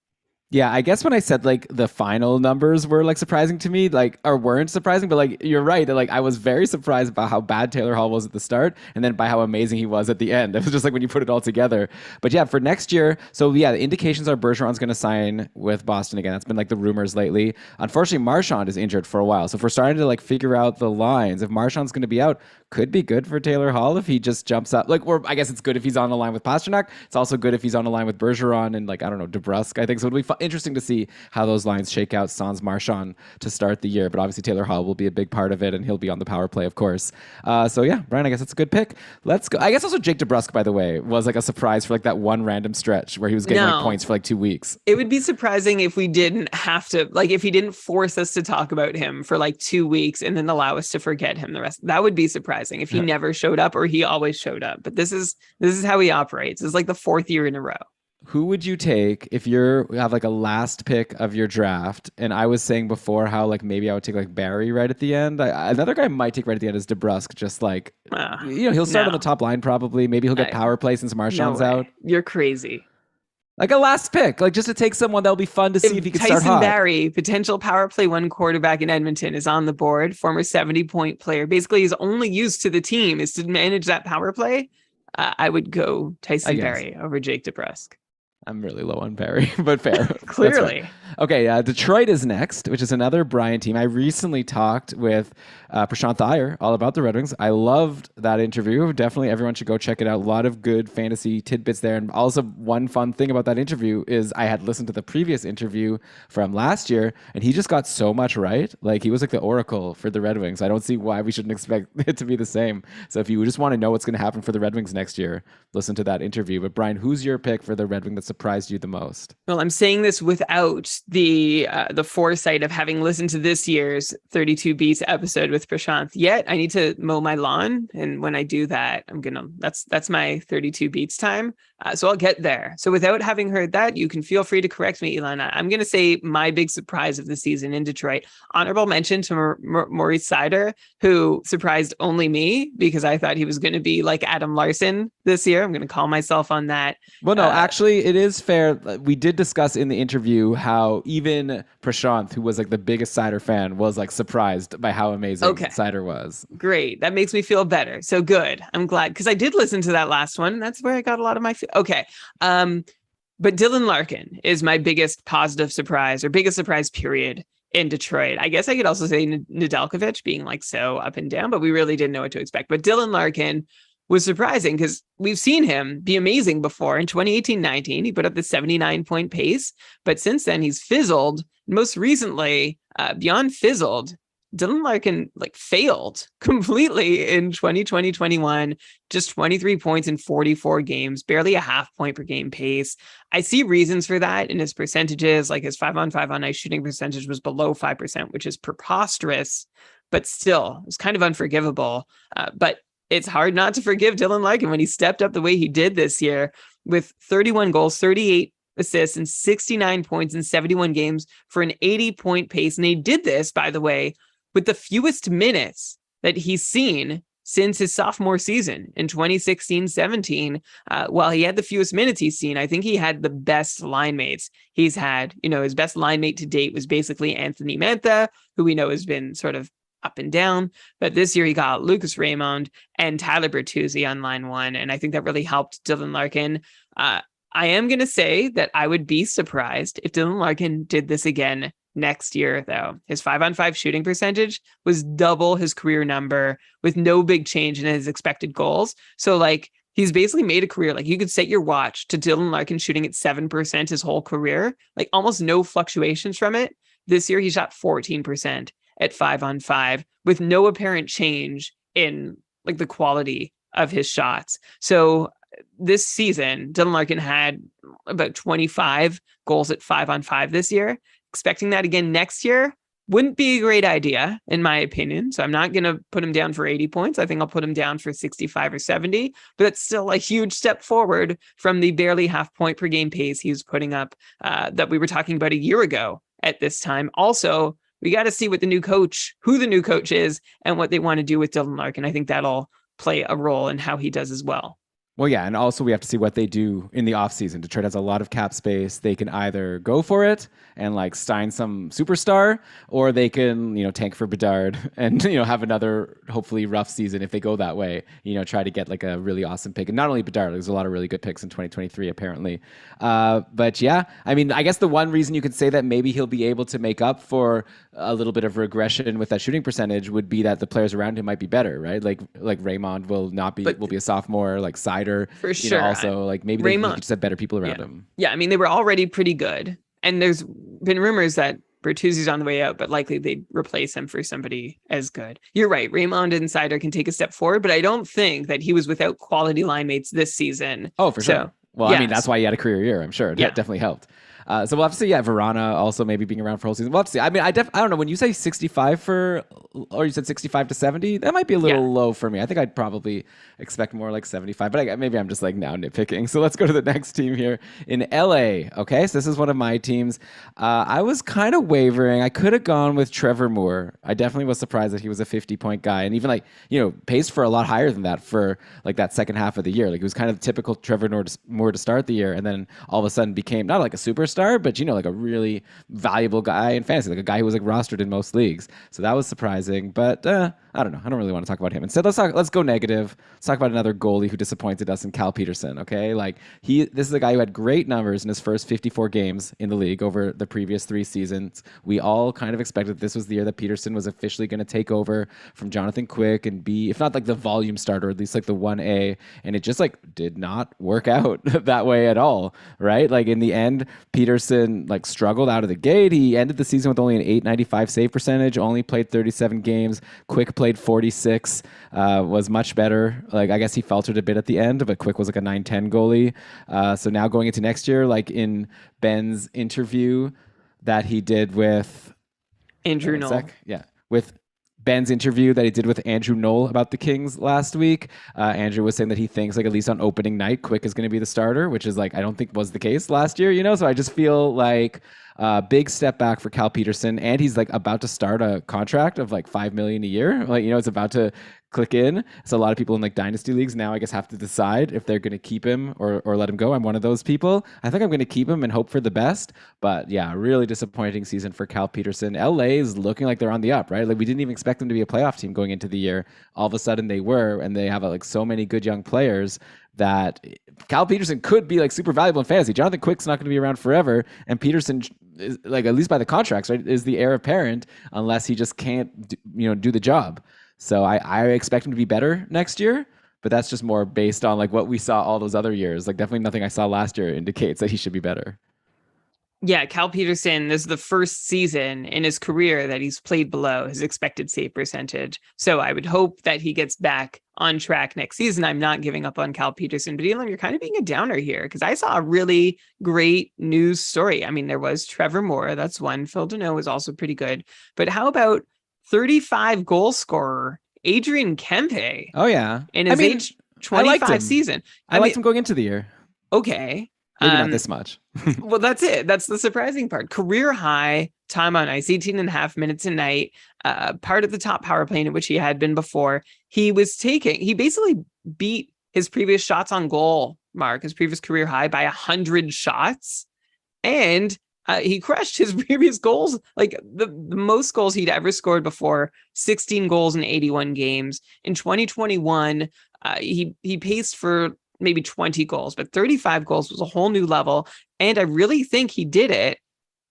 Yeah, I guess when I said like the final numbers were like surprising to me, like or weren't surprising, but like you're right. Like I was very surprised by how bad Taylor Hall was at the start, and then by how amazing he was at the end. It was just like when you put it all together. But yeah, for next year, so yeah, the indications are Bergeron's going to sign with Boston again. That's been like the rumors lately. Unfortunately, Marchand is injured for a while, so if we're starting to like figure out the lines, if Marchand's going to be out, could be good for Taylor Hall if he just jumps up. Like, or I guess it's good if he's on the line with Pastrnak. It's also good if he's on the line with Bergeron and like I don't know DeBrusk. I think so. It'll be interesting to see how those lines shake out. Sans Marchand to start the year, but obviously Taylor Hall will be a big part of it, and he'll be on the power play, of course. So yeah, Brian, I guess that's a good pick. Let's go. I guess also Jake DeBrusk, by the way, was like a surprise for like that one random stretch where he was getting like points for like 2 weeks. It would be surprising if we didn't have to, like, if he didn't force us to talk about him for like 2 weeks and then allow us to forget him the rest. That would be surprising if he never showed up or he always showed up. But this is how he operates. It's like the 4th year in a row. Who would you take if you have like a last pick of your draft? And I was saying before how like maybe I would take like Barry right at the end. Another guy I might take right at the end is DeBrusk. Just like he'll start on the top line probably. Maybe he'll get power play since Marchand's out. You're crazy. Like a last pick, like just to take someone that'll be fun to see if he can start hot. Tyson Barrie, potential power play 1 quarterback in Edmonton, is on the board. Former 70-point player. Basically, his only use to the team is to manage that power play. I would go Tyson Barrie over Jake DeBrusk. I'm really low on Barry, but fair. Clearly. Okay, Detroit is next, which is another Brian team. I recently talked with Prashant Iyer all about the Red Wings. I loved that interview. Definitely everyone should go check it out. A lot of good fantasy tidbits there. And also one fun thing about that interview is I had listened to the previous interview from last year, and he just got so much right. Like he was like the oracle for the Red Wings. I don't see why we shouldn't expect it to be the same. So if you just want to know what's going to happen for the Red Wings next year, listen to that interview. But Brian, who's your pick for the Red Wing that surprised you the most? Well, I'm saying this without the foresight of having listened to this year's 32 Beats episode with Prashant. Yet I need to mow my lawn, and when I do that, that's my 32 Beats time. So I'll get there. So without having heard that, you can feel free to correct me, Elon. I'm going to say my big surprise of the season in Detroit. Honorable mention to Maurice Seider, who surprised only me because I thought he was going to be like Adam Larson this year. I'm going to call myself on that. Well, no, actually, it is fair. We did discuss in the interview how even Prashant, who was like the biggest Seider fan, was like surprised by how amazing Seider was. Great. That makes me feel better. So good. I'm glad because I did listen to that last one. That's where I got a lot of my okay. But Dylan Larkin is my biggest positive surprise or biggest surprise period in Detroit. I guess I could also say Nedeljkovic being like so up and down, but we really didn't know what to expect. But Dylan Larkin was surprising because we've seen him be amazing before. In 2018-19, he put up the 79-point pace, but since then he's fizzled. Most recently, beyond fizzled, Dylan Larkin like failed completely in 2020-21, just 23 points in 44 games, barely a half point per game pace. I see reasons for that in his percentages, like his 5-on-5 on ice shooting percentage was below 5%, which is preposterous, but still it's kind of unforgivable. But it's hard not to forgive Dylan Larkin when he stepped up the way he did this year with 31 goals, 38 assists, and 69 points in 71 games for an 80-point pace. And he did this, by the way, with the fewest minutes that he's seen since his sophomore season in 2016-17. While he had the fewest minutes he's seen, I think he had the best line mates he's had. His best line mate to date was basically Anthony Mantha, who we know has been sort of up and down. But this year he got Lucas Raymond and Tyler Bertuzzi on line one. And I think that really helped Dylan Larkin. I am going to say that I would be surprised if Dylan Larkin did this again next year, though. His 5-on-5 shooting percentage was double his career number with no big change in his expected goals. So, like, he's basically made a career. Like, you could set your watch to Dylan Larkin shooting at 7% his whole career, like almost no fluctuations from it. This year, he shot 14% at 5-on-5 with no apparent change in like the quality of his shots. So this season, Dylan Larkin had about 25 goals at 5-on-5 this year. Expecting that again next year wouldn't be a great idea, in my opinion. So I'm not going to put him down for 80 points. I think I'll put him down for 65 or 70, but it's still a huge step forward from the barely half point per game pace he was putting up that we were talking about a year ago at this time. Also, we got to see what who the new coach is and what they want to do with Dylan Larkin. I think that'll play a role in how he does as well. Well, yeah, and also we have to see what they do in the offseason. Detroit has a lot of cap space. They can either go for it and like sign some superstar, or they can, tank for Bedard and, have another hopefully rough season if they go that way. Try to get like a really awesome pick. And not only Bedard, there's a lot of really good picks in 2023 apparently. But yeah, I mean, I guess the one reason you could say that maybe he'll be able to make up for a little bit of regression with that shooting percentage would be that the players around him might be better, right? Like Raymond will be a sophomore, like Sider. For sure. Also, like maybe they just have better people around him. Yeah, I mean, they were already pretty good. And there's been rumors that Bertuzzi's on the way out, but likely they'd replace him for somebody as good. You're right. Raymond and Sider can take a step forward, but I don't think that he was without quality line mates this season. Oh, for sure. Well, yes. I mean, that's why he had a career year, I'm sure. That definitely helped. So we'll have to see. Yeah, Verana also maybe being around for a whole season. We'll have to see. I mean, I don't know. When you say 65 or you said 65 to 70, that might be a little low for me. I think I'd probably expect more like 75, but maybe I'm just like now nitpicking. So let's go to the next team here in LA. Okay, so this is one of my teams. I was kind of wavering. I could have gone with Trevor Moore. I definitely was surprised that he was a 50-point guy, and even like paced for a lot higher than that for like that second half of the year. Like it was kind of typical Trevor Moore to start the year, and then all of a sudden became not like a superstar, but like a really valuable guy in fantasy, like a guy who was like rostered in most leagues. So that was surprising, but I don't know. I don't really want to talk about him. Instead, let's go negative. Let's talk about another goalie who disappointed us in Cal Peterson. Okay, like this is a guy who had great numbers in his first 54 games in the league over the previous 3 seasons. We all kind of expected this was the year that Peterson was officially going to take over from Jonathan Quick and be, if not like the volume starter, at least like the 1A, and it just like did not work out that way at all, right? Like in the end, Peterson like struggled out of the gate. He ended the season with only an .895 save percentage, only played 37 games. Quick played 46, was much better. Like I guess he faltered a bit at the end, but Quick was like a 9-10 goalie. So now going into next year, like in Ben's interview that he did with Andrew Knoll. With Ben's interview that he did with Andrew Knoll about the Kings last week, Andrew was saying that he thinks like at least on opening night, Quick is going to be the starter, which is like I don't think was the case last year, So I just feel like big step back for Cal Peterson, and he's like about to start a contract of like $5 million a year. Like it's about to click in. So a lot of people in like dynasty leagues now, I guess, have to decide if they're going to keep him or let him go. I'm one of those people. I think I'm going to keep him and hope for the best. But yeah, really disappointing season for Cal Peterson. LA is looking like they're on the up, right? Like we didn't even expect them to be a playoff team going into the year. All of a sudden they were, and they have like so many good young players that Cal Peterson could be like super valuable in fantasy. Jonathan Quick's not going to be around forever, and Peterson is, like at least by the contracts, right, is the heir apparent unless he just can't do the job. So I expect him to be better next year, but that's just more based on like what we saw all those other years. Like definitely nothing I saw last year indicates that he should be better. Yeah, Cal Peterson, this is the first season in his career that he's played below his expected save percentage. So I would hope that he gets back on track next season. I'm not giving up on Cal Peterson, but Elam, you're kind of being a downer here because I saw a really great news story. I mean, there was Trevor Moore, that's one. Phil Deneau was also pretty good. But how about 35 goal scorer Adrian Kempe Oh yeah. in I his mean, age I liked 25 him. season? I liked him going into the year. Okay. Maybe not this much. Well, that's it. That's the surprising part. Career high time on ice, 18 and a half minutes a night, part of the top power play in which he had been before. He basically beat his previous shots on goal mark, his previous career high by 100 shots. And he crushed his previous goals, like the most goals he'd ever scored before, 16 goals in 81 games. In 2021, he paced for maybe 20 goals, but 35 goals was a whole new level. And I really think he did it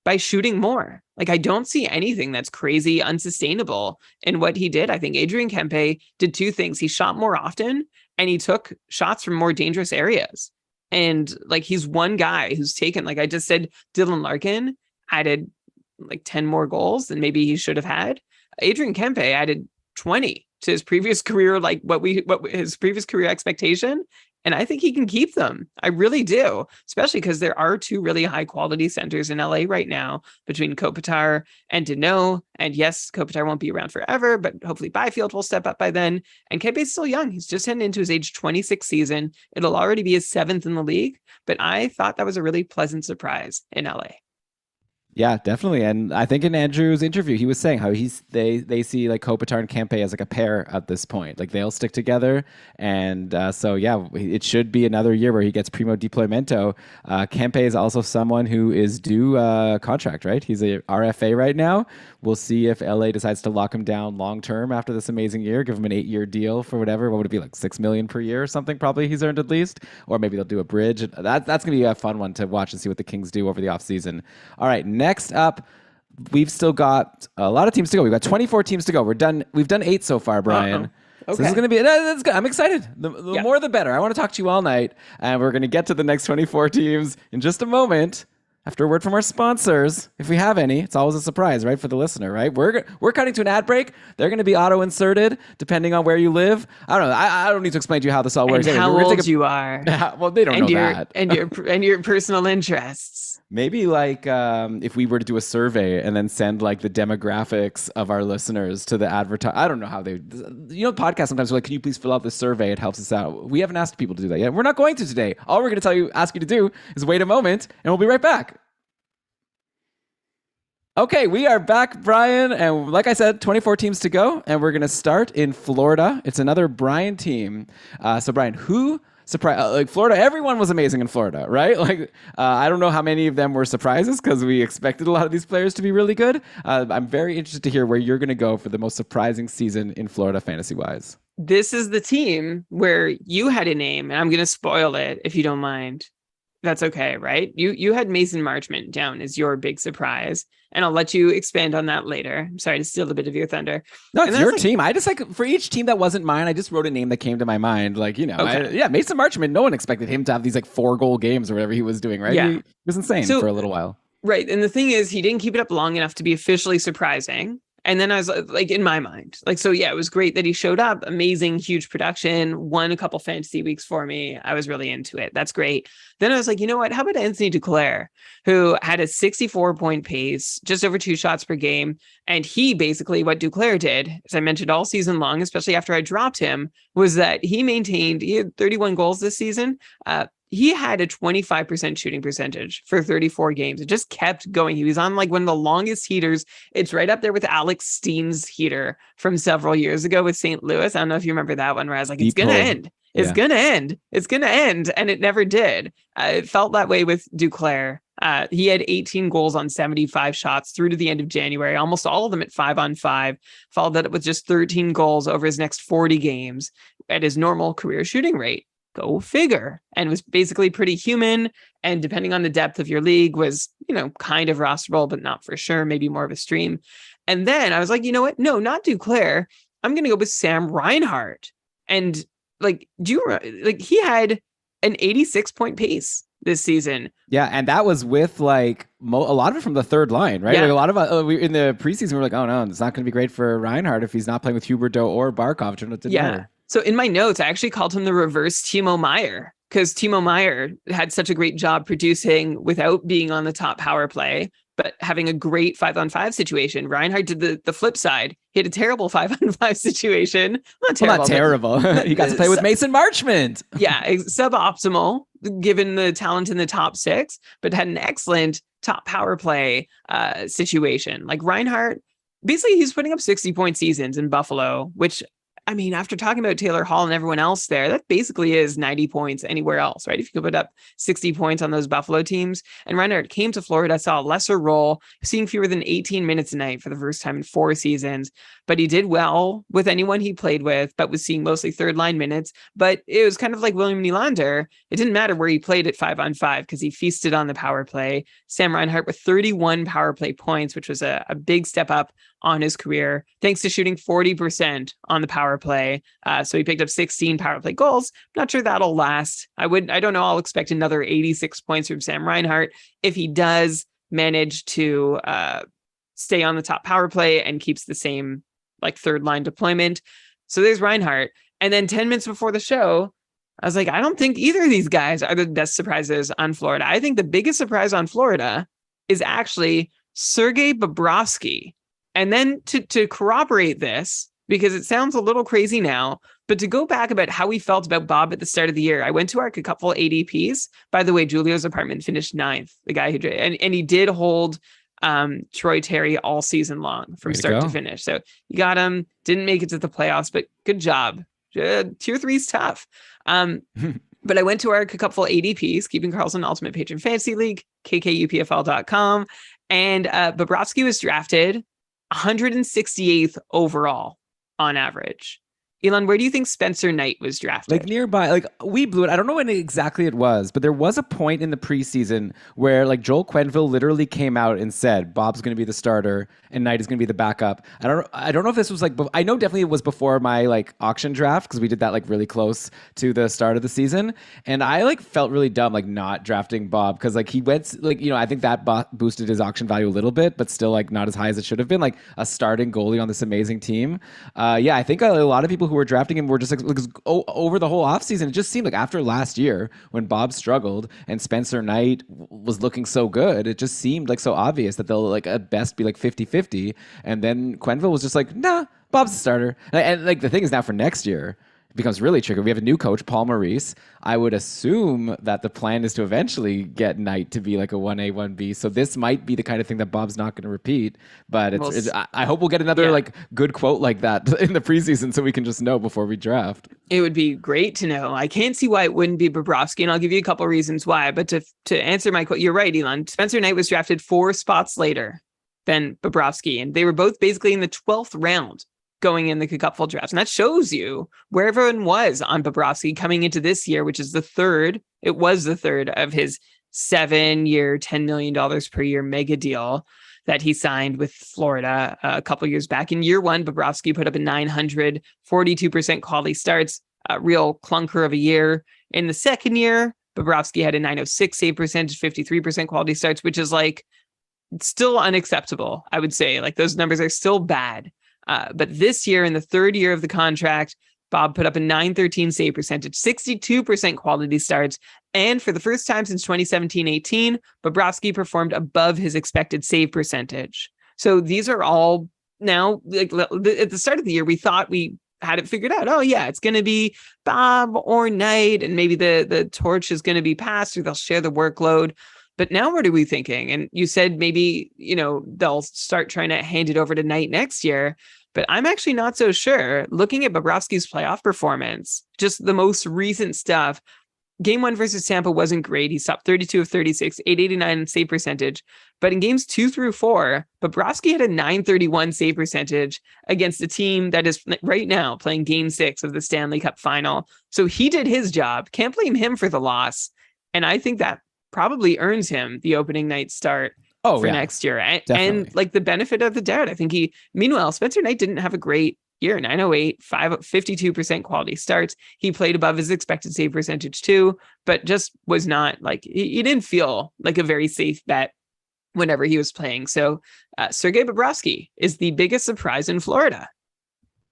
by shooting more. Like, I don't see anything that's crazy unsustainable in what he did. I think Adrian Kempe did two things. He shot more often and he took shots from more dangerous areas. And like, he's one guy who's taken, like I just said, Dylan Larkin added like 10 more goals than maybe he should have had. Adrian Kempe added 20 to his previous career, like what his previous career expectation. And I think he can keep them. I really do, especially because there are two really high quality centers in LA right now between Kopitar and Deneau. And yes, Kopitar won't be around forever, but hopefully Byfield will step up by then. And Kempe's still young. He's just heading into his age 26 season. It'll already be his 7th in the league. But I thought that was a really pleasant surprise in LA. Yeah, definitely. And I think in Andrew's interview, he was saying how they see like Kopitar and Kempe as like a pair at this point. Like they'll stick together. And so, yeah, it should be another year where he gets primo deploymento. Kempe is also someone who is due a contract, right? He's a RFA right now. We'll see if LA decides to lock him down long term after this amazing year, give him an 8-year deal for whatever. What would it be, like $6 million per year or something? Probably he's earned at least. Or maybe they'll do a bridge. That's going to be a fun one to watch and see what the Kings do over the offseason. All right, next up, we've still got a lot of teams to go. We've got 24 teams to go. We've done 8 so far, Brian. Okay. So this is going to be, that's good. I'm excited. The Yeah. more the better. I want to talk to you all night. And we're going to get to the next 24 teams in just a moment. After a word from our sponsors, if we have any. It's always a surprise, right, for the listener, right? We're cutting to an ad break. They're going to be auto-inserted depending on where you live. I don't know. I don't need to explain to you how this all works. And how old you are. Well, they don't know that. and your personal interests. Maybe like if we were to do a survey and then send like the demographics of our listeners to the I don't know how they, podcasts sometimes are like, can you please fill out this survey? It helps us out. We haven't asked people to do that yet. We're not going to today. All we're going to ask you to do is wait a moment and we'll be right back. Okay, we are back, Brian. And like I said, 24 teams to go. And we're going to start in Florida. It's another Brian team. So Brian, who surprise, like Florida, everyone was amazing in Florida, right? Like, I don't know how many of them were surprises because we expected a lot of these players to be really good. I'm very interested to hear where you're going to go for the most surprising season in Florida fantasy-wise. This is the team where you had a name, and I'm going to spoil it if you don't mind. That's okay, right? You had Mason Marchment down as your big surprise, and I'll let you expand on that later. I'm sorry to steal a bit of your thunder. No, it's your team. I just for each team that wasn't mine, I just wrote a name that came to my mind. Like, okay. Mason Marchment, no one expected him to have these like 4-goal games or whatever he was doing, right? Yeah. He was insane for a little while. Right. And the thing is, he didn't keep it up long enough to be officially surprising. And then I was like, in my mind, like, so yeah, it was great that he showed up. Amazing, huge production, won a couple fantasy weeks for me. I was really into it. That's great. Then I was like, you know what? How about Anthony Duclair, who had a 64-point pace, just over 2 shots per game. And he basically, what Duclair did, as I mentioned all season long, especially after I dropped him, was that he had 31 goals this season. He had a 25% shooting percentage for 34 games. It just kept going. He was on like one of the longest heaters. It's right up there with Alex Steen's heater from several years ago with St. Louis. I don't know if you remember that one where I was like, it's going to end. It's going to end. It's going to end. And it never did. It felt that way with Duclair. He had 18 goals on 75 shots through to the end of January, almost all of them at 5-on-5, followed that with just 13 goals over his next 40 games at his normal career shooting rate. Go figure. And was basically pretty human. And depending on the depth of your league was, kind of rosterable, but not for sure. Maybe more of a stream. And then I was like, you know what? No, not Duclair. I'm going to go with Sam Reinhart. And he had an 86-point pace this season. Yeah, and that was with like a lot of it from the third line, right? Yeah. Like a lot of in the preseason, we were like, oh no, it's not going to be great for Reinhardt if he's not playing with Huberdeau or Barkov. It didn't matter. So in my notes, I actually called him the reverse Timo Meyer because Timo Meyer had such a great job producing without being on the top power play, but having a great 5-on-5 situation. Reinhardt did the flip side. He had a terrible 5-on-5 situation. Not terrible. He got to play with Mason Marchment. Yeah, suboptimal given the talent in the top six, but had an excellent top power play situation. Like Reinhardt, basically he's putting up 60-point seasons in Buffalo, which, I mean, after talking about Taylor Hall and everyone else there, that basically is 90 points anywhere else, right? If you could put up 60 points on those Buffalo teams. And Reinhardt came to Florida, saw a lesser role, seeing fewer than 18 minutes a night for the first time in 4 seasons. But he did well with anyone he played with, but was seeing mostly third line minutes. But it was kind of like William Nylander. It didn't matter where he played at 5-on-5 because he feasted on the power play. Sam Reinhart with 31 power play points, which was a big step up on his career, thanks to shooting 40% on the power play. So he picked up 16 power play goals. Not sure that'll last. I don't know. I'll expect another 86 points from Sam Reinhart if he does manage to stay on the top power play and keeps the same like third line deployment. So there's Reinhart. And then 10 minutes before the show, I was like, I don't think either of these guys are the best surprises on Florida. I think the biggest surprise on Florida is actually Sergei Bobrovsky. And then to corroborate this, because it sounds a little crazy now, but to go back about how we felt about Bob at the start of the year, I went to our couple ADPs. By the way, Julio's apartment finished 9th, the guy who and he did hold Troy Terry all season long from start to finish. So you got him, didn't make it to the playoffs, but good job. Tier 3 is tough. But I went to our couple ADPs, Keeping Karlsson Ultimate Patron Fantasy League, kkupfl.com, and Bobrovsky was drafted 168th overall on average. Elon, where do you think Spencer Knight was drafted? Like nearby, like we blew it. I don't know when exactly it was, but there was a point in the preseason where like Joel Quenneville literally came out and said Bob's going to be the starter and Knight is going to be the backup. I don't know if this was like, I know definitely it was before my like auction draft because we did that like really close to the start of the season, and I like felt really dumb like not drafting Bob because like he went like, you know, I think that boosted his auction value a little bit, but still like not as high as it should have been. Like a starting goalie on this amazing team. Yeah, I think a lot of people who were drafting him were just like over the whole offseason. It just seemed like after last year when Bob struggled and Spencer Knight was looking so good, it just seemed like so obvious that they'll like at best be like 50-50. And then Quenneville was just like, nah, Bob's the starter. And like the thing is now for next year, it becomes really tricky. We have a new coach, Paul Maurice. I would assume that the plan is to eventually get Knight to be like a 1A, 1B. So this might be the kind of thing that Bob's not going to repeat. But I hope we'll get another like good quote like that in the preseason so we can just know before we draft. It would be great to know. I can't see why it wouldn't be Bobrovsky, and I'll give you a couple of reasons why. But to answer my quote, you're right, Elon. Spencer Knight was drafted 4 spots later than Bobrovsky, and they were both basically in the 12th round going in the cupful drafts. And that shows you where everyone was on Bobrovsky coming into this year, which is the third of his 7-year, $10 million per year mega deal that he signed with Florida a couple years back. In year 1, Bobrovsky put up a 900, 42% quality starts, a real clunker of a year. In the second year, Bobrovsky had a 906 save percentage, 53% quality starts, which is like still unacceptable, I would say. Like those numbers are still bad. But this year, in the third year of the contract, Bob put up a 913 save percentage, 62% quality starts, and for the first time since 2017-18, Bobrovsky performed above his expected save percentage. So these are all now, like at the start of the year, we thought we had it figured out. Oh yeah, it's going to be Bob or Knight, and maybe the torch is going to be passed, or they'll share the workload. But now what are we thinking? And you said maybe, you know, they'll start trying to hand it over to Knight next year. But I'm actually not so sure. Looking at Bobrovsky's playoff performance, just the most recent stuff, Game 1 versus Tampa wasn't great. He stopped 32 of 36, 889 save percentage. But in games 2 through 4, Bobrovsky had a 931 save percentage against a team that is right now playing Game 6 of the Stanley Cup final. So he did his job. Can't blame him for the loss. And I think that probably earns him the opening night start for next year. And like the benefit of the doubt, I think meanwhile, Spencer Knight didn't have a great year, 908, 52% quality starts. He played above his expected save percentage too, but just was not like, he didn't feel like a very safe bet whenever he was playing. So Sergei Bobrovsky is the biggest surprise in Florida.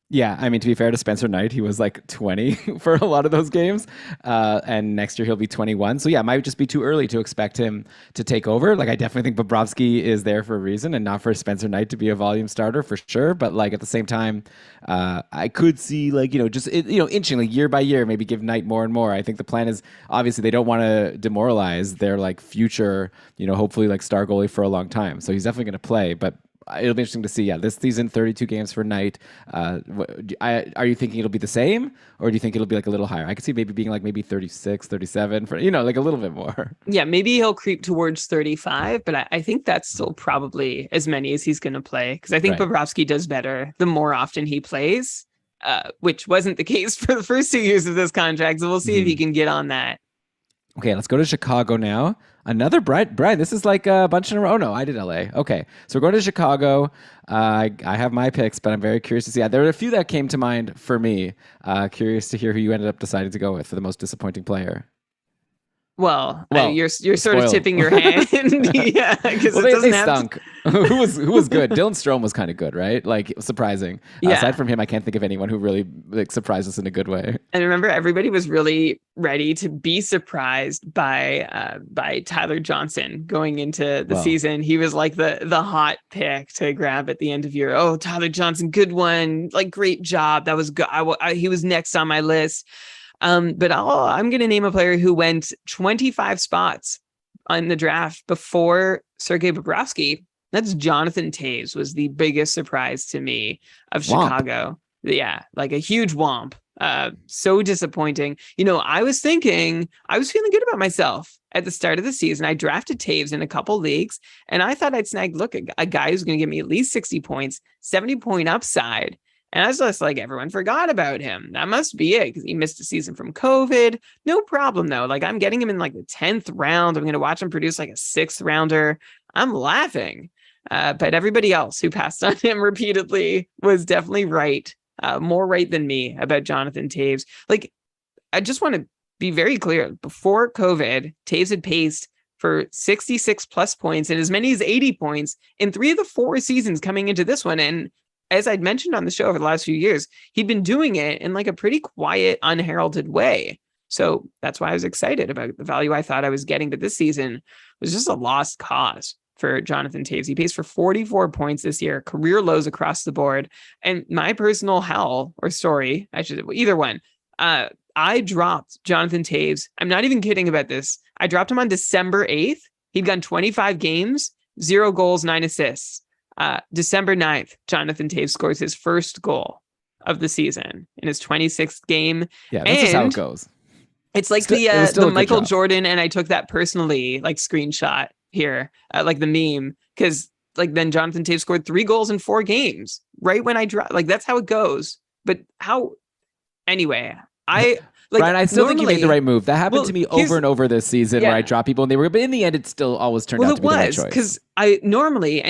Yeah, I mean, to be fair to Spencer Knight, he was like 20 for a lot of those games. And next year he'll be 21. So yeah, it might just be too early to expect him to take over. Like, I definitely think Bobrovsky is there for a reason and not for Spencer Knight to be a volume starter for sure. But like at the same time, I could see like, just, inching like year by year, maybe give Knight more and more. I think the plan is obviously they don't want to demoralize their like future, hopefully like star goalie for a long time. So he's definitely going to play, but it'll be interesting to see. Yeah, this season, 32 games for Knight. Are you thinking it'll be the same, or do you think it'll be like a little higher? I could see maybe being like maybe 36, 37 for, like a little bit more. Yeah, maybe he'll creep towards 35, but I think that's still probably as many as he's going to play, because I think Bobrovsky does better the more often he plays, which wasn't the case for the first 2 years of this contract. So we'll see if he can get on that. Okay, let's go to Chicago now. Another Brian, this is like a bunch in a row. Oh, no, I did LA. Okay, so we're going to Chicago. I have my picks, but I'm very curious to see. There were a few that came to mind for me. Curious to hear who you ended up deciding to go with for the most disappointing player. Well, you're sort of tipping your hand. Yeah, because they stunk. who was good? Dylan Strome was kind of good, right? Like, surprising. Yeah. Aside from him, I can't think of anyone who really like surprised us in a good way. And remember, everybody was really ready to be surprised by Tyler Johnson going into the season. He was like the hot pick to grab at the end of year. Oh, Tyler Johnson, good one. Like, great job. That was good. He was next on my list. But I'm going to name a player who went 25 spots on the draft before Sergei Bobrovsky. That's Jonathan Toews. Was the biggest surprise to me of Chicago. Yeah, like a huge womp. So disappointing. I was feeling good about myself at the start of the season. I drafted Toews in a couple leagues, and I thought I'd snag a guy who's going to give me at least 60 points, 70-point upside. And I was just like, everyone forgot about him. That must be it, because he missed a season from COVID. No problem, though. Like, I'm getting him in like the 10th round. I'm going to watch him produce like a 6th rounder. I'm laughing. But everybody else who passed on him repeatedly was definitely right. More right than me about Jonathan Toews. Like, I just want to be very clear. Before COVID, Toews had paced for 66 plus points and as many as 80 points in 3 of the 4 seasons coming into this one. And as I'd mentioned on the show over the last few years, he'd been doing it in like a pretty quiet, unheralded way. So that's why I was excited about the value I thought I was getting. But this season was just a lost cause for Jonathan Toews. He paced for 44 points this year, career lows across the board. And my personal hell or story, either one. I dropped Jonathan Toews. I'm not even kidding about this. I dropped him on December 8th. He'd gone 25 games, 0 goals, 9 assists. December 9th, Jonathan Toews scores his first goal of the season in his 26th game. Yeah, that's just how it goes. It's like the Michael Jordan, and I took that personally, like, screenshot here, like the meme, because like then Jonathan Toews scored 3 goals in 4 games right when I dropped. Like, that's how it goes. But anyway, Brian, I still think you made the right move. That happened to me over and over this season, where I dropped people and but in the end, it still always turned out to be the right choice. Because I normally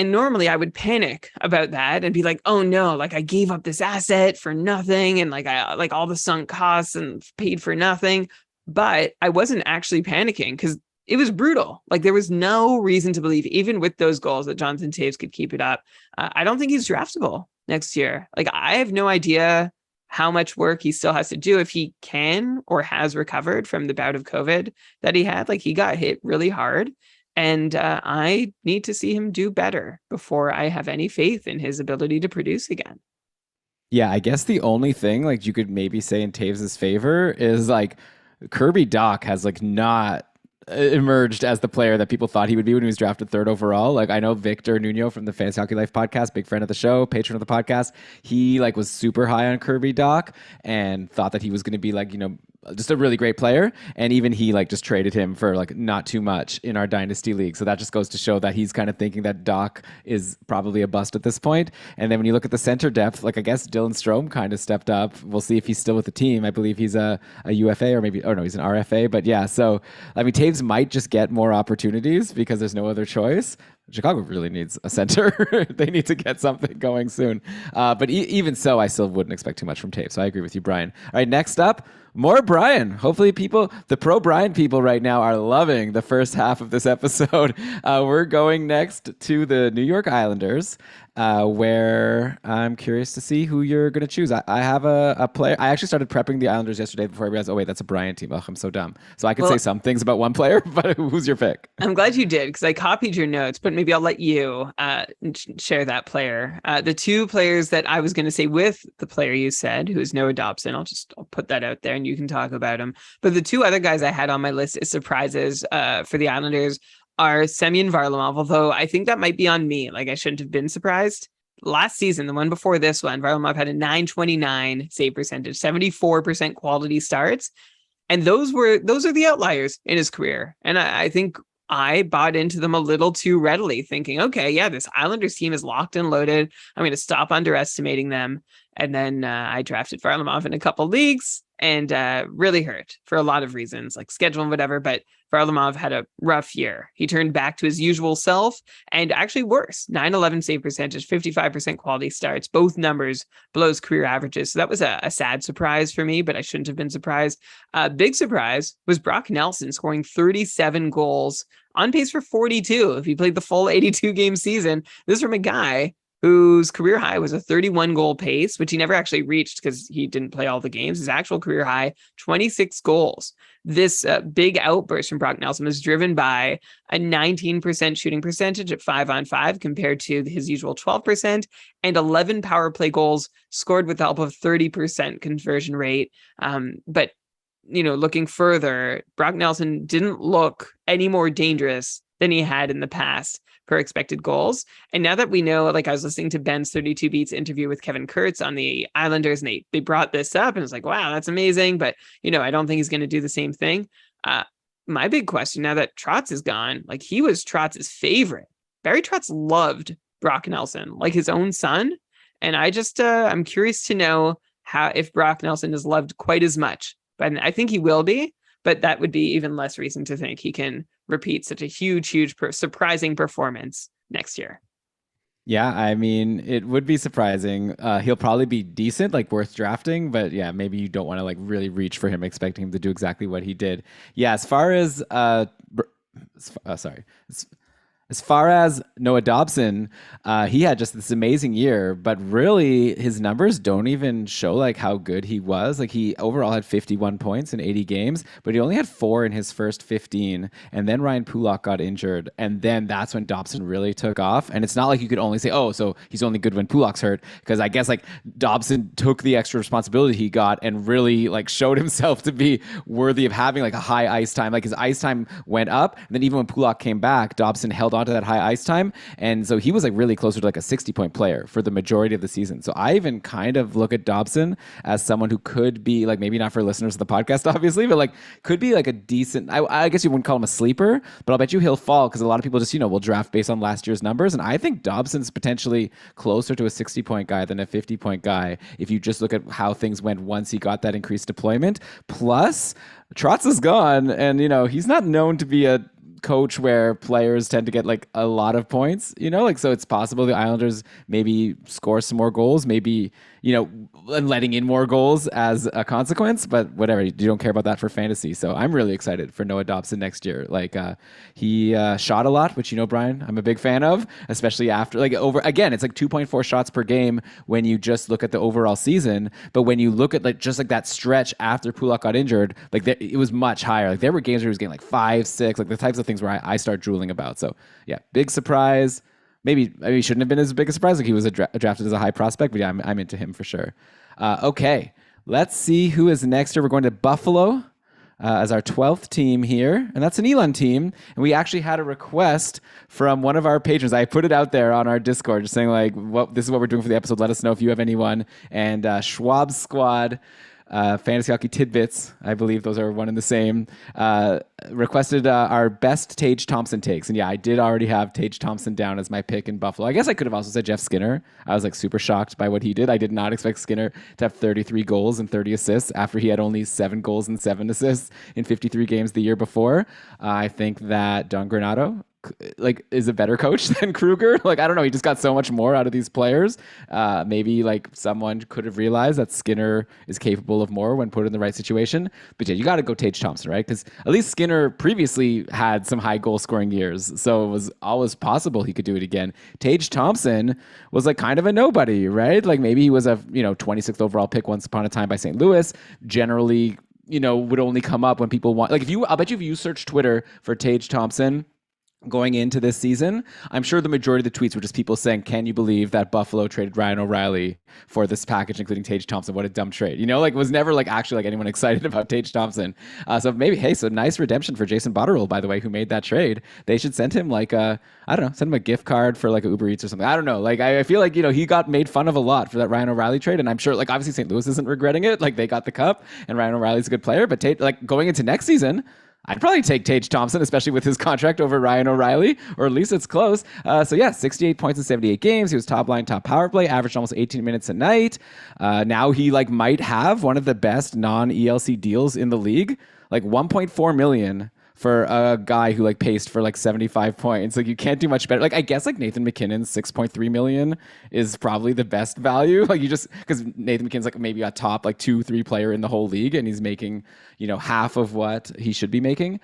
I would panic about that and be like, oh no, like I gave up this asset for nothing, and like I like all the sunk costs and paid for nothing. But I wasn't actually panicking because it was brutal. Like, there was no reason to believe, even with those goals, that Jonathan Toews could keep it up. I don't think he's draftable next year. Like, I have no idea how much work he still has to do if he can or has recovered from the bout of COVID that he had. Like, he got hit really hard, and I need to see him do better before I have any faith in his ability to produce again. Yeah, I guess the only thing like you could maybe say in Toews' favor is like Kirby Dach has like not emerged as the player that people thought he would be when he was drafted 3rd overall. Like, I know Victor Nuno from the Fantasy Hockey Life podcast, big friend of the show, patron of the podcast, he like was super high on Kirby Dach and thought that he was going to be like, just a really great player. And even he like just traded him for like not too much in our dynasty league. So that just goes to show that he's kind of thinking that Dach is probably a bust at this point. And then when you look at the center depth, like I guess Dylan Strome kind of stepped up. We'll see if he's still with the team. I believe he's a UFA or maybe, no, he's an RFA. But yeah, so I mean, Toews might just get more opportunities because there's no other choice. Chicago really needs a center. They need to get something going soon. But even so, I still wouldn't expect too much from Taves. So I agree with you, Brian. All right, next up, more Brian. Hopefully, the pro Brian people right now are loving the first half of this episode. We're going next to the New York Islanders, where I'm curious to see who you're going to choose. I have a player. I actually started prepping the Islanders yesterday before I realized, oh, wait, that's a Brian team. Oh, I'm so dumb. So I could say some things about one player, but who's your pick? I'm glad you did because I copied your notes, but maybe I'll let you share that player. The two players that I was going to say with the player you said, who is Noah Dobson, I'll put that out there and you can talk about him. But the two other guys I had on my list as surprises for the Islanders are Semyon Varlamov, although I think that might be on me. Like I shouldn't have been surprised. Last season, the one before this one, Varlamov had a 929 save percentage, 74% quality starts. And those are the outliers in his career. And I think I bought into them a little too readily, thinking, okay, yeah, this Islanders team is locked and loaded. I'm going to stop underestimating them. And then I drafted Varlamov in a couple leagues and really hurt for a lot of reasons, like schedule and whatever. But Varlamov had a rough year. He turned back to his usual self and actually worse, 911 save percentage, 55% quality starts, both numbers below his career averages. So that was a sad surprise for me, but I shouldn't have been surprised. Big surprise was Brock Nelson scoring 37 goals, on pace for 42 if he played the full 82 game season. This is from a guy whose career high was a 31 goal pace, which he never actually reached because he didn't play all the games. His actual career high, 26 goals. This big outburst from Brock Nelson was driven by a 19% shooting percentage at 5-on-5 compared to his usual 12% and 11 power play goals scored with the help of 30% conversion rate. But looking further, Brock Nelson didn't look any more dangerous than he had in the past per expected goals. And now that we know, like I was listening to Ben's 32 Beats interview with Kevin Kurtz on the Islanders, and they brought this up and it's like, wow, that's amazing. But, I don't think he's going to do the same thing. My big question now that Trotz is gone, like he was Trotz's favorite. Barry Trotz loved Brock Nelson, like his own son. And I just, I'm curious to know if Brock Nelson is loved quite as much, but I think he will be. But that would be even less reason to think he can repeat such a huge, surprising performance next year. Yeah, I mean, it would be surprising. He'll probably be decent, like worth drafting, but yeah, maybe you don't want to like really reach for him, expecting him to do exactly what he did. Yeah, as far as as far as Noah Dobson, he had just this amazing year, but really his numbers don't even show like how good he was. Like he overall had 51 points in 80 games, but he only had 4 in his first 15. And then Ryan Pulock got injured. And then that's when Dobson really took off. And it's not like you could only say, oh, so he's only good when Pulock's hurt. Because I guess like Dobson took the extra responsibility he got and really like showed himself to be worthy of having like a high ice time. Like his ice time went up. And then even when Pulock came back, Dobson held onto that high ice time. And so he was like really closer to like a 60-point player for the majority of the season. So I even kind of look at Dobson as someone who could be like, maybe not for listeners of the podcast, obviously, but like could be like a decent, I guess you wouldn't call him a sleeper, but I'll bet you he'll fall because a lot of people just, will draft based on last year's numbers. And I think Dobson's potentially closer to a 60-point guy than a 50-point guy if you just look at how things went once he got that increased deployment. Plus, Trotz is gone, and he's not known to be a coach where players tend to get like a lot of points, like so it's possible the Islanders maybe score some more goals, maybe letting in more goals as a consequence, but whatever, you don't care about that for fantasy. So I'm really excited for Noah Dobson next year. Like he shot a lot, which Brian, I'm a big fan of, especially after like over again, it's like 2.4 shots per game when you just look at the overall season, but when you look at like just like that stretch after Pulock got injured, like it was much higher. Like there were games where he was getting like 5, 6, like the types of things where I start drooling about. So yeah, big surprise. Maybe he shouldn't have been as big a surprise. Like he was drafted as a high prospect, but yeah, I'm into him for sure. Okay, let's see who is next here. We're going to Buffalo as our 12th team here, and that's an Elon team. And we actually had a request from one of our patrons. I put it out there on our Discord, just saying like, this is what we're doing for the episode. Let us know if you have anyone. And Schwab Squad. Fantasy Hockey Tidbits, I believe those are one and the same, requested our best Tage Thompson takes. And yeah, I did already have Tage Thompson down as my pick in Buffalo. I guess I could have also said Jeff Skinner. I was like super shocked by what he did. I did not expect Skinner to have 33 goals and 30 assists after he had only 7 goals and 7 assists in 53 games the year before. I think that Don Granato like is a better coach than Kruger. Like I don't know, he just got so much more out of these players. Maybe like someone could have realized that Skinner is capable of more when put in the right situation. But yeah, you got to go Tage Thompson, right? Because at least Skinner previously had some high goal scoring years, so it was always possible he could do it again. Tage Thompson was like kind of a nobody, right? Like maybe he was a 26th overall pick once upon a time by St. Louis. Generally, would only come up when people want, like I'll bet you if you search Twitter for Tage Thompson going into this season, I'm sure the majority of the tweets were just people saying, can you believe that Buffalo traded Ryan O'Reilly for this package, including Tage Thompson? What a dumb trade. Like it was never like actually like anyone excited about Tage Thompson. So maybe, hey, so nice redemption for Jason Botterill, by the way, who made that trade. They should send him like I don't know, send him a gift card for like a Uber Eats or something. I don't know. Like I feel like, he got made fun of a lot for that Ryan O'Reilly trade. And I'm sure like obviously St. Louis isn't regretting it. Like they got the cup and Ryan O'Reilly's a good player, but like going into next season, I'd probably take Tage Thompson, especially with his contract over Ryan O'Reilly, or at least it's close. So yeah, 68 points in 78 games. He was top line, top power play, averaged almost 18 minutes a night. Now he like might have one of the best non-ELC deals in the league, like 1.4 million for a guy who like paced for like 75 points. Like you can't do much better. Like I guess like Nathan McKinnon's 6.3 million is probably the best value. Like you just, because Nathan McKinnon's like maybe a top like 2-3 player in the whole league and he's making, half of what he should be making.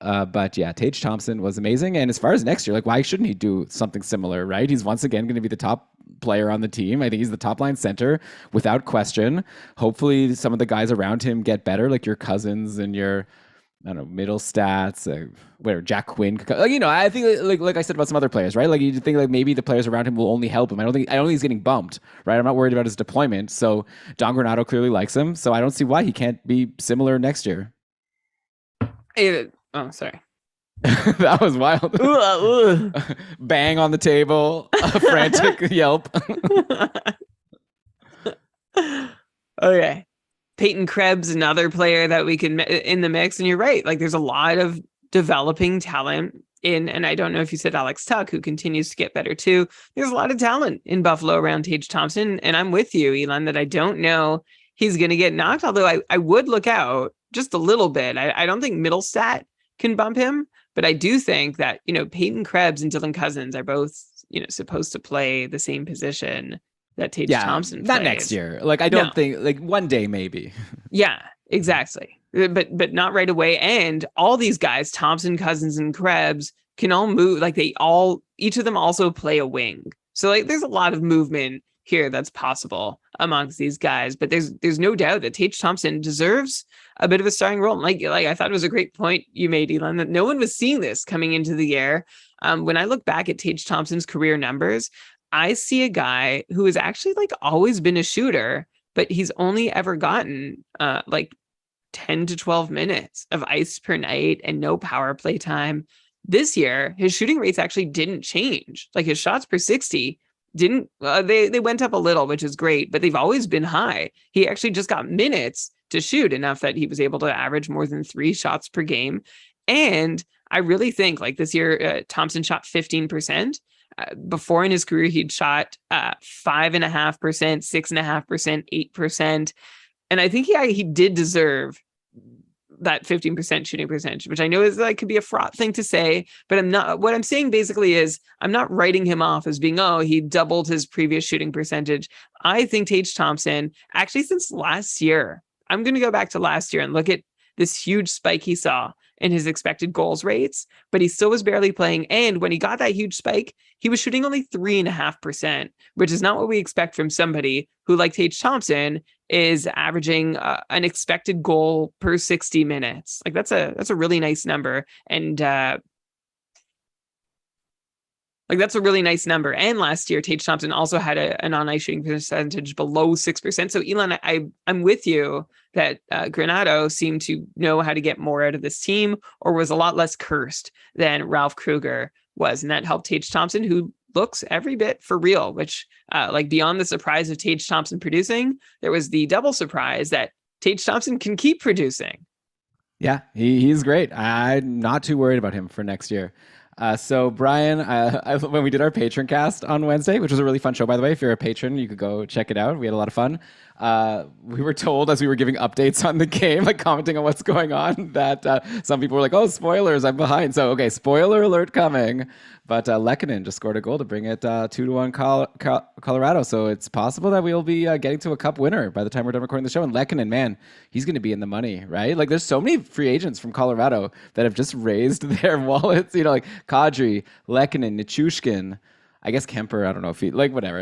But yeah, Tage Thompson was amazing. And as far as next year, like why shouldn't he do something similar, right? He's once again going to be the top player on the team. I think he's the top line center without question. Hopefully some of the guys around him get better, like your Cousins and your, I don't know, middle stats, whatever, Jack Quinn. I think like I said about some other players, right? Like you think like maybe the players around him will only help him. I don't think he's getting bumped, right? I'm not worried about his deployment. So Don Granato clearly likes him. So I don't see why he can't be similar next year. Oh, sorry. That was wild. Bang on the table, a frantic yelp. Okay. Peyton Krebs, another player that we can in the mix. And you're right. Like there's a lot of developing talent and I don't know if you said Alex Tuck, who continues to get better too. There's a lot of talent in Buffalo around Tage Thompson. And I'm with you, Elon, that I don't know he's going to get knocked. Although I would look out just a little bit. I don't think Middlestat can bump him, but I do think that, Peyton Krebs and Dylan Cousins are both, supposed to play the same position that Tage Thompson plays. Not next year. Like I don't think like one day maybe. Yeah, exactly. But not right away. And all these guys, Thompson, Cousins, and Krebs, can all move. Like each of them also play a wing. So like there's a lot of movement here that's possible amongst these guys. But there's no doubt that Tage Thompson deserves a bit of a starring role. Like I thought it was a great point you made, Elon, that no one was seeing this coming into the year. When I look back at Tage Thompson's career numbers, I see a guy who has actually like always been a shooter, but he's only ever gotten like 10 to 12 minutes of ice per night and no power play time. This year, his shooting rates actually didn't change. Like his shots per 60 didn't, they went up a little, which is great, but they've always been high. He actually just got minutes to shoot enough that he was able to average more than 3 shots per game. And I really think like this year, Thompson shot 15%. Before in his career, he'd shot 5.5%, 6.5%, 8%. And I think he did deserve that 15% shooting percentage, which I know is like could be a fraught thing to say, but I'm not. What I'm saying basically is I'm not writing him off as being, he doubled his previous shooting percentage. I think Tage Thompson, actually since last year, I'm going to go back to last year and look at this huge spike he saw in his expected goals rates, but he still was barely playing. And when he got that huge spike, he was shooting only 3.5%, which is not what we expect from somebody who, like Tage Thompson, is averaging an expected goal per 60 minutes. Like that's a really nice number. And that's a really nice number. And last year, Tage Thompson also had a non-ice shooting percentage below 6%. So Elon, I'm with you that Granato seemed to know how to get more out of this team, or was a lot less cursed than Ralph Kruger was. And that helped Tage Thompson, who looks every bit for real, which like beyond the surprise of Tage Thompson producing, there was the double surprise that Tage Thompson can keep producing. Yeah, he's great. I'm not too worried about him for next year. So Brian, when we did our patron cast on Wednesday, which was a really fun show, by the way, if you're a patron, you could go check it out. We had a lot of fun. We were told as we were giving updates on the game, like commenting on what's going on, that some people were like, "Oh, spoilers! I'm behind." So okay, spoiler alert coming. But Lehkonen just scored a goal to bring it 2-1 Colorado. So it's possible that we'll be getting to a cup winner by the time we're done recording the show. And Lehkonen, man, he's going to be in the money, right? Like there's so many free agents from Colorado that have just raised their wallets. You know, like Kadri, Lehkonen, Nichushkin. I guess Kemper. I don't know if he like whatever.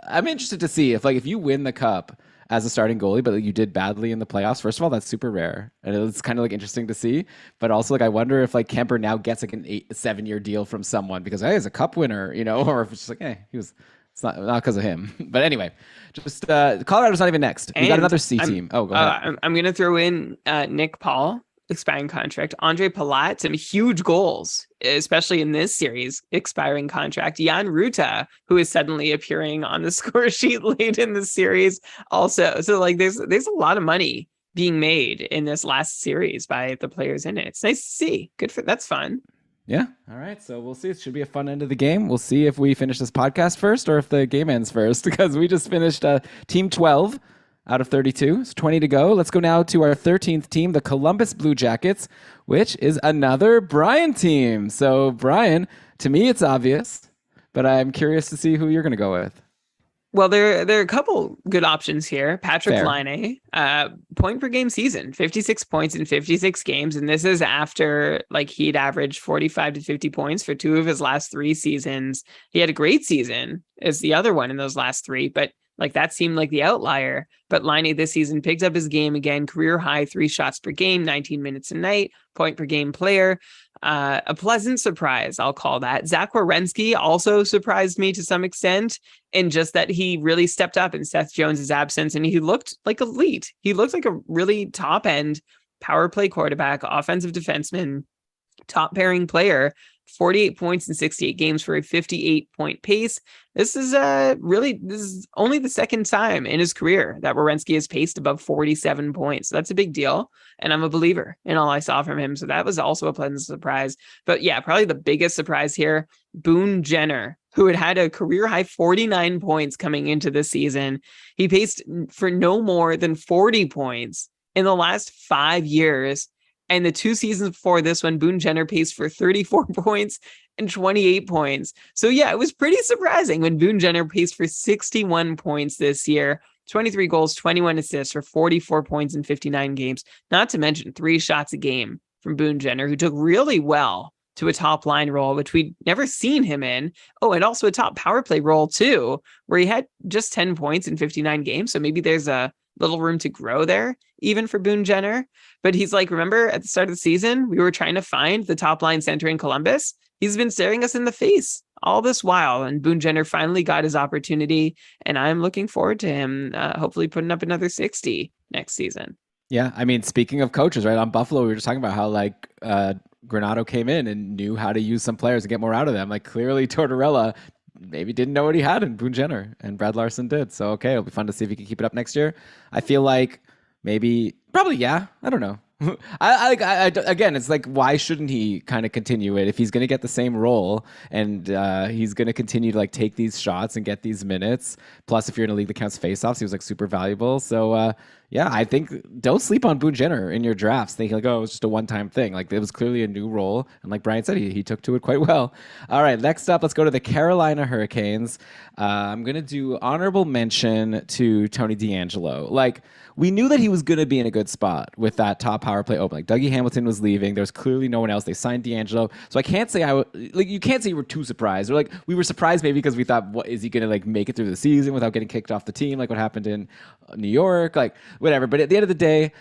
I'm interested to see if you win the cup as a starting goalie, but you did badly in the playoffs. First of all, that's super rare, and it's kind of like interesting to see. But also, like, I wonder if like Kemper now gets like an 7-year deal from someone because hey, he's a cup winner, you know, or if it's just like hey, he was. It's not because of him. But anyway, just Colorado's not even next. We got another C team. Oh, go ahead. I'm going to throw in Nick Paul, expiring contract. Andre Palat, some huge goals, especially in this series, expiring contract. Jan Ruta, who is suddenly appearing on the score sheet late in the series also. So like there's a lot of money being made in this last series by the players in it. It's nice to see. That's fun. Yeah. All right. So we'll see. It should be a fun end of the game. We'll see if we finish this podcast first or if the game ends first, because we just finished team 12 out of 32. It's 20 to go. Let's go now to our 13th team, the Columbus Blue Jackets, which is another Brian team. So Brian, to me, it's obvious, but I'm curious to see who you're going to go with. Well, there are a couple good options here. Patrick Fair. Laine, point per game season, 56 points in 56 games. And this is after like he'd averaged 45 to 50 points for 2 of his last 3 seasons. He had a great season as the other one in those last 3, but like that seemed like the outlier. But Laine this season picked up his game again, career high 3 shots per game, 19 minutes a night, point per game player. A pleasant surprise, I'll call that. Zach Werenski also surprised me to some extent in just that he really stepped up in Seth Jones's absence and he looked like elite. He looked like a really top end power play quarterback, offensive defenseman, top pairing player. 48 points in 68 games for a 58-point pace. This is only the second time in his career that Werenski has paced above 47 points. So that's a big deal. And I'm a believer in all I saw from him. So that was also a pleasant surprise. But yeah, probably the biggest surprise here, Boone Jenner, who had a career high 49 points coming into the season. He paced for no more than 40 points in the last 5 years. And the 2 seasons before this one, Boone Jenner paced for 34 points and 28 points. So yeah, it was pretty surprising when Boone Jenner paced for 61 points this year, 23 goals, 21 assists for 44 points in 59 games. Not to mention 3 shots a game from Boone Jenner, who took really well to a top line role, which we'd never seen him in. Oh, and also a top power play role too, where he had just 10 points in 59 games. So maybe there's a little room to grow there, even for Boone Jenner. But he's like, remember at the start of the season, we were trying to find the top line center in Columbus. He's been staring us in the face all this while. And Boone Jenner finally got his opportunity. And I'm looking forward to him hopefully putting up another 60 next season. Yeah. I mean, speaking of coaches, right, on Buffalo, we were just talking about how like Granato came in and knew how to use some players and get more out of them. Like clearly Tortorella maybe didn't know what he had in Boone Jenner, and Brad Larson did. So, okay, it'll be fun to see if he can keep it up next year. I feel like probably, yeah. I don't know. Again, it's like, why shouldn't he kind of continue it if he's going to get the same role and he's going to continue to like take these shots and get these minutes? Plus, if you're in a league that counts faceoffs, he was like super valuable. So, yeah, I think don't sleep on Boone Jenner in your drafts thinking like, oh, it's just a one-time thing. Like it was clearly a new role. And like Brian said, he took to it quite well. All right, next up, let's go to the Carolina Hurricanes. I'm going to do honorable mention to Tony DeAngelo. Like, we knew that he was going to be in a good spot with that top power play open. Like Dougie Hamilton was leaving. There was clearly no one else. They signed DeAngelo. So I can't say you can't say you were too surprised. Or like we were surprised maybe because we thought, what is he going to like make it through the season without getting kicked off the team? Like what happened in New York, like whatever. But at the end of the day,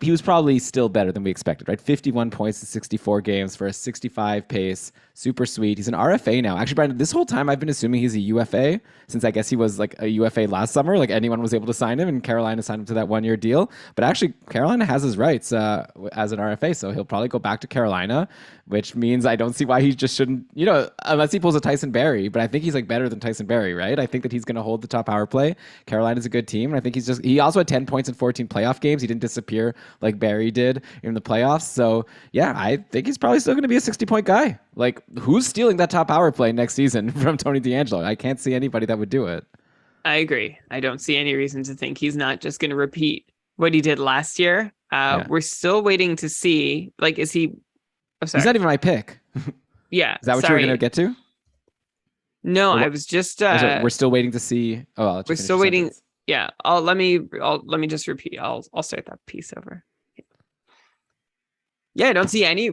he was probably still better than we expected, right? 51 points in 64 games for a 65 pace. Super sweet. He's an RFA now. Actually, Brian, this whole time I've been assuming he's a UFA since I guess he was like a UFA last summer. Like anyone was able to sign him and Carolina signed him to that 1-year deal. But actually, Carolina has his rights as an RFA. So he'll probably go back to Carolina, which means I don't see why he just shouldn't, unless he pulls a Tyson Barrie. But I think he's like better than Tyson Barrie, right? I think that he's going to hold the top power play. Carolina's a good team. And I think he also had 10 points in 14 playoff games. He didn't disappear like Barry did in the playoffs. So yeah, I think he's probably still going to be a 60-point guy. Like, who's stealing that top power play next season from Tony DeAngelo? I can't see anybody that would do it. I agree. I don't see any reason to think he's not just going to repeat what he did last year. Yeah. We're still waiting to see, like, is he? Oh, sorry. He's not even my pick. Yeah. Is that what you were going to get to? No, I was just. We're still waiting to see. Oh, I'll let you we're finish still your waiting. sentence. Yeah. Let me just repeat. I'll start that piece over. Yeah, I don't see any.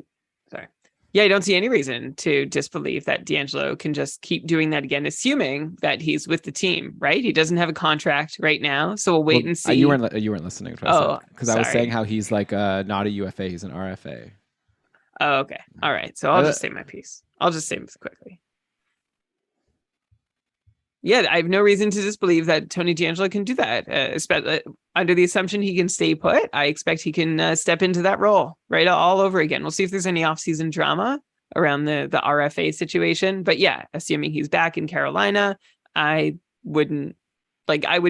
Sorry. Yeah, I don't see any reason to disbelieve that DeAngelo can just keep doing that again, assuming that he's with the team, right? He doesn't have a contract right now, so we'll wait and see. You weren't listening to Oh, because I was saying how he's like not a UFA, he's an RFA. Oh, okay. All right. So I'll just say my piece. I'll just say this quickly. Yeah, I have no reason to disbelieve that Tony DeAngelo can do that, especially under the assumption he can stay put. I expect he can step into that role right all over again. We'll see if there's any offseason drama around the RFA situation. But yeah, assuming he's back in Carolina, I would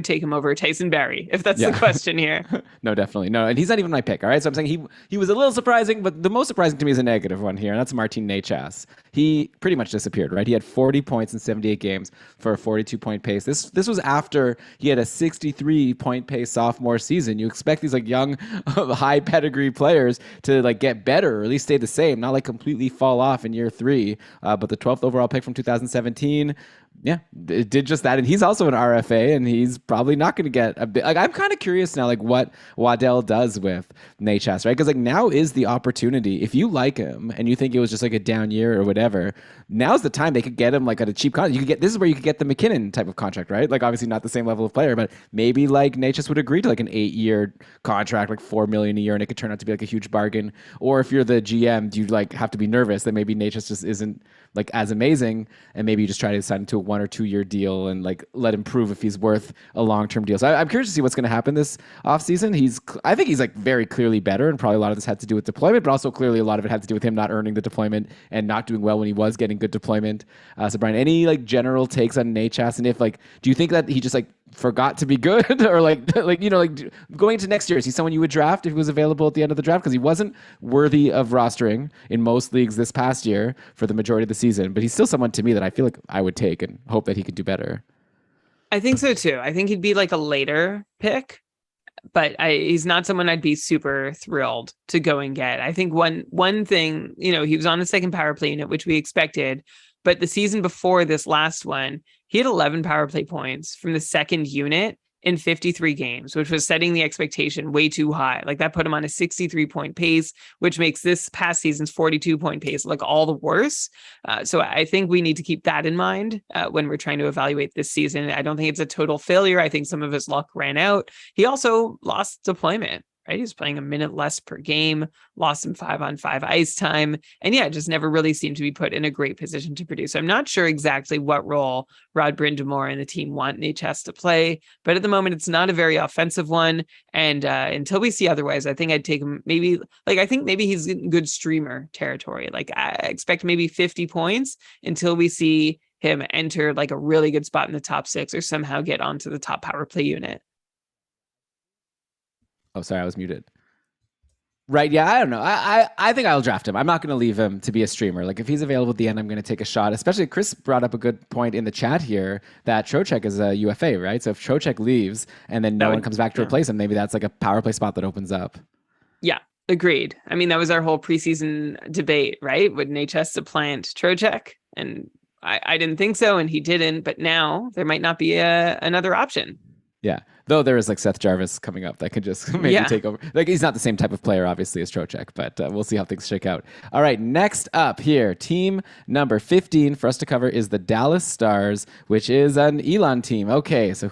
take him over Tyson Barrie, if that's the question here. No, definitely. No, and he's not even my pick, all right? So I'm saying he was a little surprising, but the most surprising to me is a negative one here, and that's Martin Necas. He pretty much disappeared, right? He had 40 points in 78 games for a 42-point pace. This was after he had a 63-point pace sophomore season. You expect these like young, high pedigree players to like get better or at least stay the same, not like completely fall off in year 3. But the 12th overall pick from 2017, yeah, it did just that. And he's also an RFA, and he's probably not going to get a bit. Like, I'm kind of curious now, like what Waddell does with Necas, right? Because like now is the opportunity. If you like him and you think it was just like a down year or whatever, now's the time they could get him like at a cheap contract. This is where you could get the McKinnon type of contract, right? Like obviously not the same level of player, but maybe like Necas would agree to like an 8-year contract, like $4 million a year, and it could turn out to be like a huge bargain. Or if you're the GM, do you like have to be nervous that maybe Necas just isn't like as amazing, and maybe you just try to sign him to a 1 or 2 year deal and like let him prove if he's worth a long-term deal. So I'm curious to see what's going to happen this offseason. I think he's like very clearly better, and probably a lot of this had to do with deployment, but also clearly a lot of it had to do with him not earning the deployment and not doing well when he was getting good deployment. So Brian, any like general takes on Necas, and if like, do you think that he just like forgot to be good, or like going into next year, is he someone you would draft if he was available at the end of the draft? Because he wasn't worthy of rostering in most leagues this past year for the majority of the season, but he's still someone to me that I feel like I would take and hope that he could do better. I think so too. I think he'd be like a later pick, but he's not someone I'd be super thrilled to go and get. I think one thing, he was on the second power play unit, which we expected, but the season before this last one, he had 11 power play points from the second unit in 53 games, which was setting the expectation way too high. Like that put him on a 63-point pace, which makes this past season's 42-point pace look all the worse. So I think we need to keep that in mind when we're trying to evaluate this season. I don't think it's a total failure. I think some of his luck ran out. He also lost deployment. Right? He was playing a minute less per game, lost some 5-on-5 ice time, and just never really seemed to be put in a great position to produce. So I'm not sure exactly what role Rod Brind'Amour and the team want Necas to play, but at the moment it's not a very offensive one. And until we see otherwise, I think I'd take him I think maybe he's in good streamer territory. Like I expect maybe 50 points until we see him enter like a really good spot in the top 6 or somehow get onto the top power play unit. Oh, sorry, I was muted. Right, yeah, I don't know. I think I'll draft him. I'm not going to leave him to be a streamer. Like, if he's available at the end, I'm going to take a shot. Especially, Chris brought up a good point in the chat here that Trocheck is a UFA, right? So if Trocheck leaves and then no one comes back to replace him, maybe that's like a power play spot that opens up. Yeah, agreed. I mean, that was our whole preseason debate, right? Would Necas supplant Trocheck? And I didn't think so, and he didn't. But now there might not be another option. Yeah. Though there is like Seth Jarvis coming up that could just maybe take over. Like he's not the same type of player, obviously, as Trocheck, but we'll see how things shake out. All right, next up here, team number 15 for us to cover is the Dallas Stars, which is an Elon team. Okay, so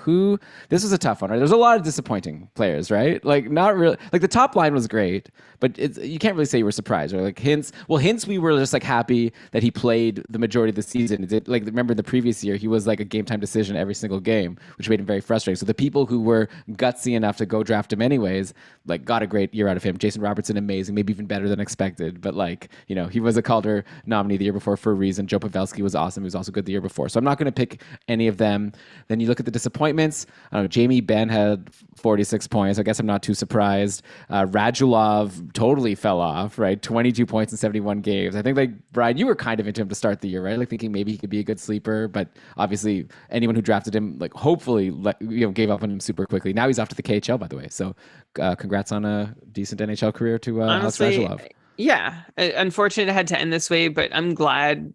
this was a tough one, right? There's a lot of disappointing players, right? Like not really, like the top line was great, but you can't really say you were surprised, right? Like Hintz, we were just like happy that he played the majority of the season. Like remember the previous year, he was like a game time decision every single game, which made him very frustrating. So the people who were gutsy enough to go draft him anyways, like got a great year out of him. Jason Robertson, amazing, maybe even better than expected. But like, he was a Calder nominee the year before for a reason. Joe Pavelski was awesome. He was also good the year before. So I'm not going to pick any of them. Then you look at the disappointments. I don't know, Jamie Benn had 46 points. I guess I'm not too surprised. Radulov totally fell off, right? 22 points in 71 games. I think, like, Brian, you were kind of into him to start the year, right? Like thinking maybe he could be a good sleeper, but obviously anyone who drafted him, like, hopefully, gave up on him super quickly. Now he's off to the KHL, by the way. So congrats on a decent NHL career to Alex Honestly, Radulov. yeah, unfortunate it had to end this way, but I'm glad.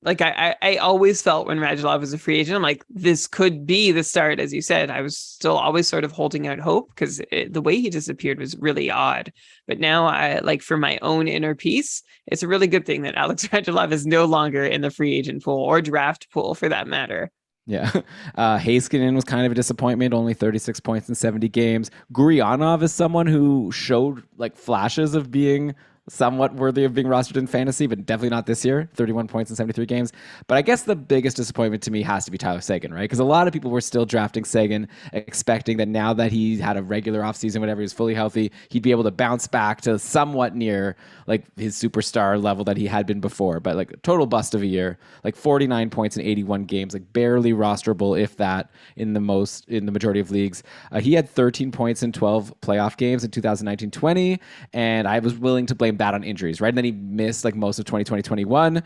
Like I always felt when Radulov was a free agent, I'm like, this could be the start. As you said, I was still always sort of holding out hope because the way he disappeared was really odd. But now I like, for my own inner peace, it's a really good thing that Alex Radulov is no longer in the free agent pool or draft pool for that matter. Yeah. Heiskanen was kind of a disappointment, only 36 points in 70 games. Guryanov is someone who showed like flashes of being somewhat worthy of being rostered in fantasy, but definitely not this year. 31 points in 73 games. But I guess the biggest disappointment to me has to be Tyler Seguin, right? Because a lot of people were still drafting Seguin, expecting that now that he had a regular offseason, whenever he was fully healthy, he'd be able to bounce back to somewhat near like his superstar level that he had been before. But like total bust of a year, like 49 points in 81 games, like barely rosterable, if that, in the majority of leagues. He had 13 points in 12 playoff games in 2019-20, and I was willing to blame that on injuries, right? And then he missed like most of 2020-21.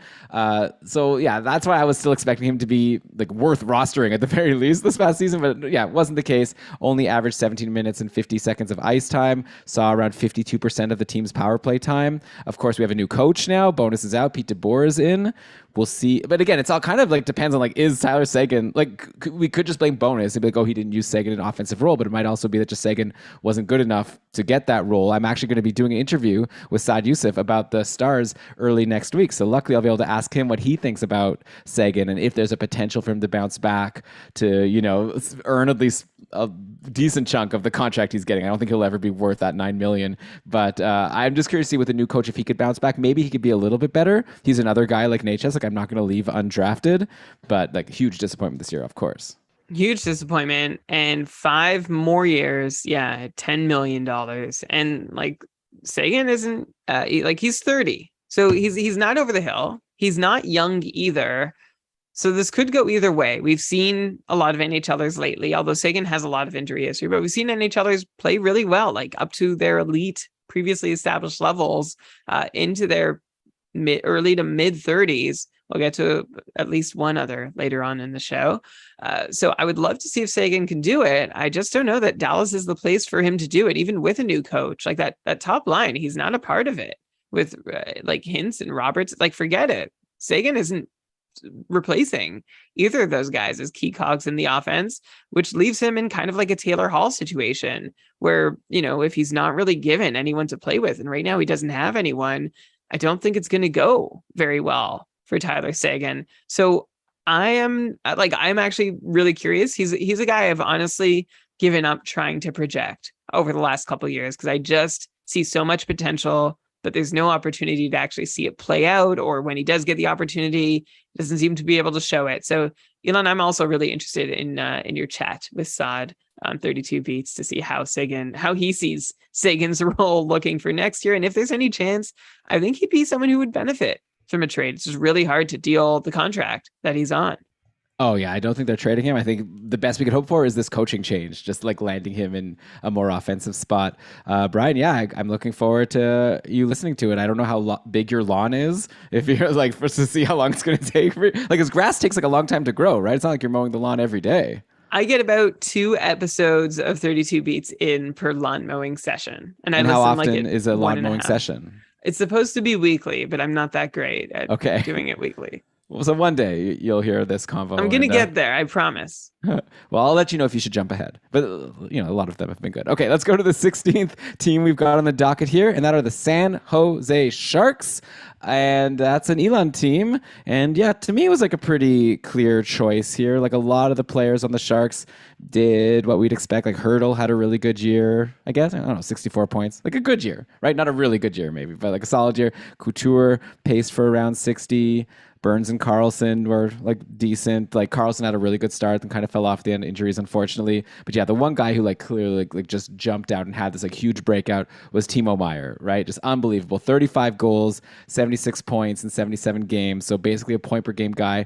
So yeah, that's why I was still expecting him to be like worth rostering at the very least this past season. But yeah, it wasn't the case. Only averaged 17 minutes and 50 seconds of ice time. Saw around 52% of the team's power play time. Of course, we have a new coach now. Bonus is out. Pete DeBoer is in. We'll see. But again, it's all kind of like depends on like, is Tyler Seguin, like we could just blame Bonus and be like, oh, he didn't use Seguin in an offensive role, but it might also be that just Seguin wasn't good enough to get that role. I'm actually going to be doing an interview with Saad Youssef about the Stars early next week. So luckily I'll be able to ask him what he thinks about Seguin and if there's a potential for him to bounce back to, earn at least a decent chunk of the contract he's getting. I don't think he'll ever be worth that $9 million, but I'm just curious to see with the new coach if he could bounce back. Maybe he could be a little bit better. He's another guy like Natchez. Like I'm not going to leave undrafted, but like huge disappointment this year, of course. Huge disappointment, and 5 more years. Yeah, $10 million, and like Seguin isn't he's 30, so he's not over the hill. He's not young either. So this could go either way. We've seen a lot of NHLers lately, although Seguin has a lot of injury history, but we've seen NHLers play really well, like up to their elite, previously established levels, into their early to mid 30s. We'll get to at least one other later on in the show. So I would love to see if Seguin can do it. I just don't know that Dallas is the place for him to do it, even with a new coach. Like that top line, he's not a part of it. With like Hintz and Roberts, like forget it. Seguin isn't replacing either of those guys as key cogs in the offense, which leaves him in kind of like a Taylor Hall situation where, if he's not really given anyone to play with, and right now he doesn't have anyone, I don't think it's going to go very well for Tyler Seguin. So I'm actually really curious. He's a guy I've honestly given up trying to project over the last couple of years because I just see so much potential, but there's no opportunity to actually see it play out, or when he does get the opportunity, doesn't seem to be able to show it. So, Elon, I'm also really interested in your chat with Saad on 32 Beats to see how he sees Seguin's role looking for next year, and if there's any chance, I think he'd be someone who would benefit from a trade. It's just really hard to deal the contract that he's on. Oh, yeah. I don't think they're trading him. I think the best we could hope for is this coaching change, just like landing him in a more offensive spot. Brian, yeah, I'm looking forward to you listening to it. I don't know how big your lawn is, if you're like, to see how long it's going to take. His grass takes like a long time to grow, right? It's not like you're mowing the lawn every day. I get about 2 episodes of 32 Beats in per lawn mowing session. And how often is a lawn mowing session? It's supposed to be weekly, but I'm not that great at doing it weekly. Well, so one day you'll hear this convo. I'm going to get there, I promise. Well, I'll let you know if you should jump ahead. But, a lot of them have been good. Okay, let's go to the 16th team we've got on the docket here, and that are the San Jose Sharks. And that's an Elon team. And yeah, to me, it was like a pretty clear choice here. Like a lot of the players on the Sharks did what we'd expect. Like Hurdle had a really good year, I guess. I don't know, 64 points. Like a good year, right? Not a really good year, maybe, but like a solid year. Couture paced for around 60. Burns and Karlsson were like decent. Like Karlsson had a really good start and kind of fell off the end, injuries, unfortunately. But yeah, the one guy who like clearly like just jumped out and had this like huge breakout was Timo Meyer, right? Just unbelievable. 35 goals, 76 points in 77 games. So basically a point per game guy.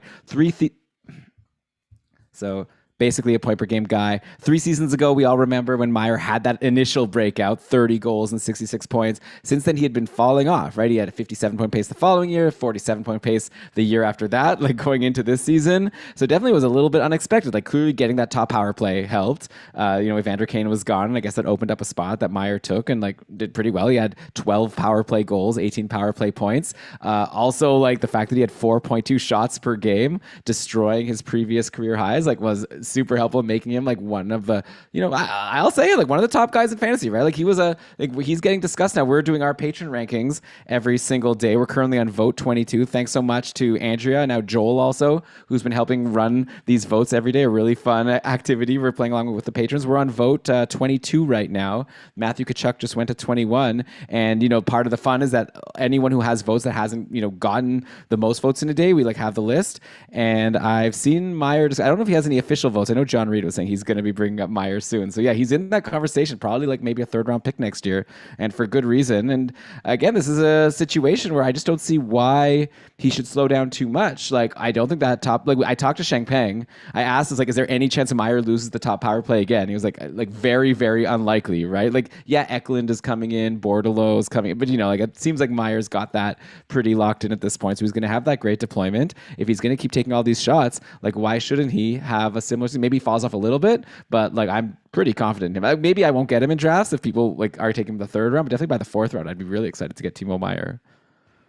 So basically a point per game guy. 3 seasons ago, we all remember when Meyer had that initial breakout, 30 goals and 66 points. Since then, he had been falling off, right? He had a 57-point pace the following year, 47-point pace the year after that, like going into this season. So definitely was a little bit unexpected. Like clearly getting that top power play helped. Evander Kane was gone, and I guess that opened up a spot that Meyer took and like did pretty well. He had 12 power play goals, 18 power play points. Also, like the fact that he had 4.2 shots per game, destroying his previous career highs, like was super helpful in making him like one of the, I'll say it, like one of the top guys in fantasy, right? Like he's getting discussed now. We're doing our patron rankings every single day. We're currently on vote 22. Thanks so much to Andrea and now Joel also, who's been helping run these votes every day. A really fun activity. We're playing along with the patrons. We're on vote 22 right now. Matthew Kachuk just went to 21. And, part of the fun is that anyone who has votes that hasn't, gotten the most votes in a day, we like have the list. And I've seen Meyer, I don't know if he has any official votes. I know John Reed was saying he's going to be bringing up Meyer soon. So yeah, he's in that conversation, probably like maybe a 3rd round pick next year, and for good reason. And again, this is a situation where I just don't see why he should slow down too much. Like, I don't think that top, like I talked to Sheng Peng. I asked, is there any chance Meyer loses the top power play again? He was like very, very unlikely, right? Like, yeah, Eklund is coming in, Bordelot is coming in, but it seems like Meyer's got that pretty locked in at this point. So he's going to have that great deployment. If he's going to keep taking all these shots, like why shouldn't he have a similar, maybe he falls off a little bit, but like I'm pretty confident in him. Maybe I won't get him in drafts if people like are taking him the 3rd round, but definitely by the 4th round, I'd be really excited to get Timo Meyer.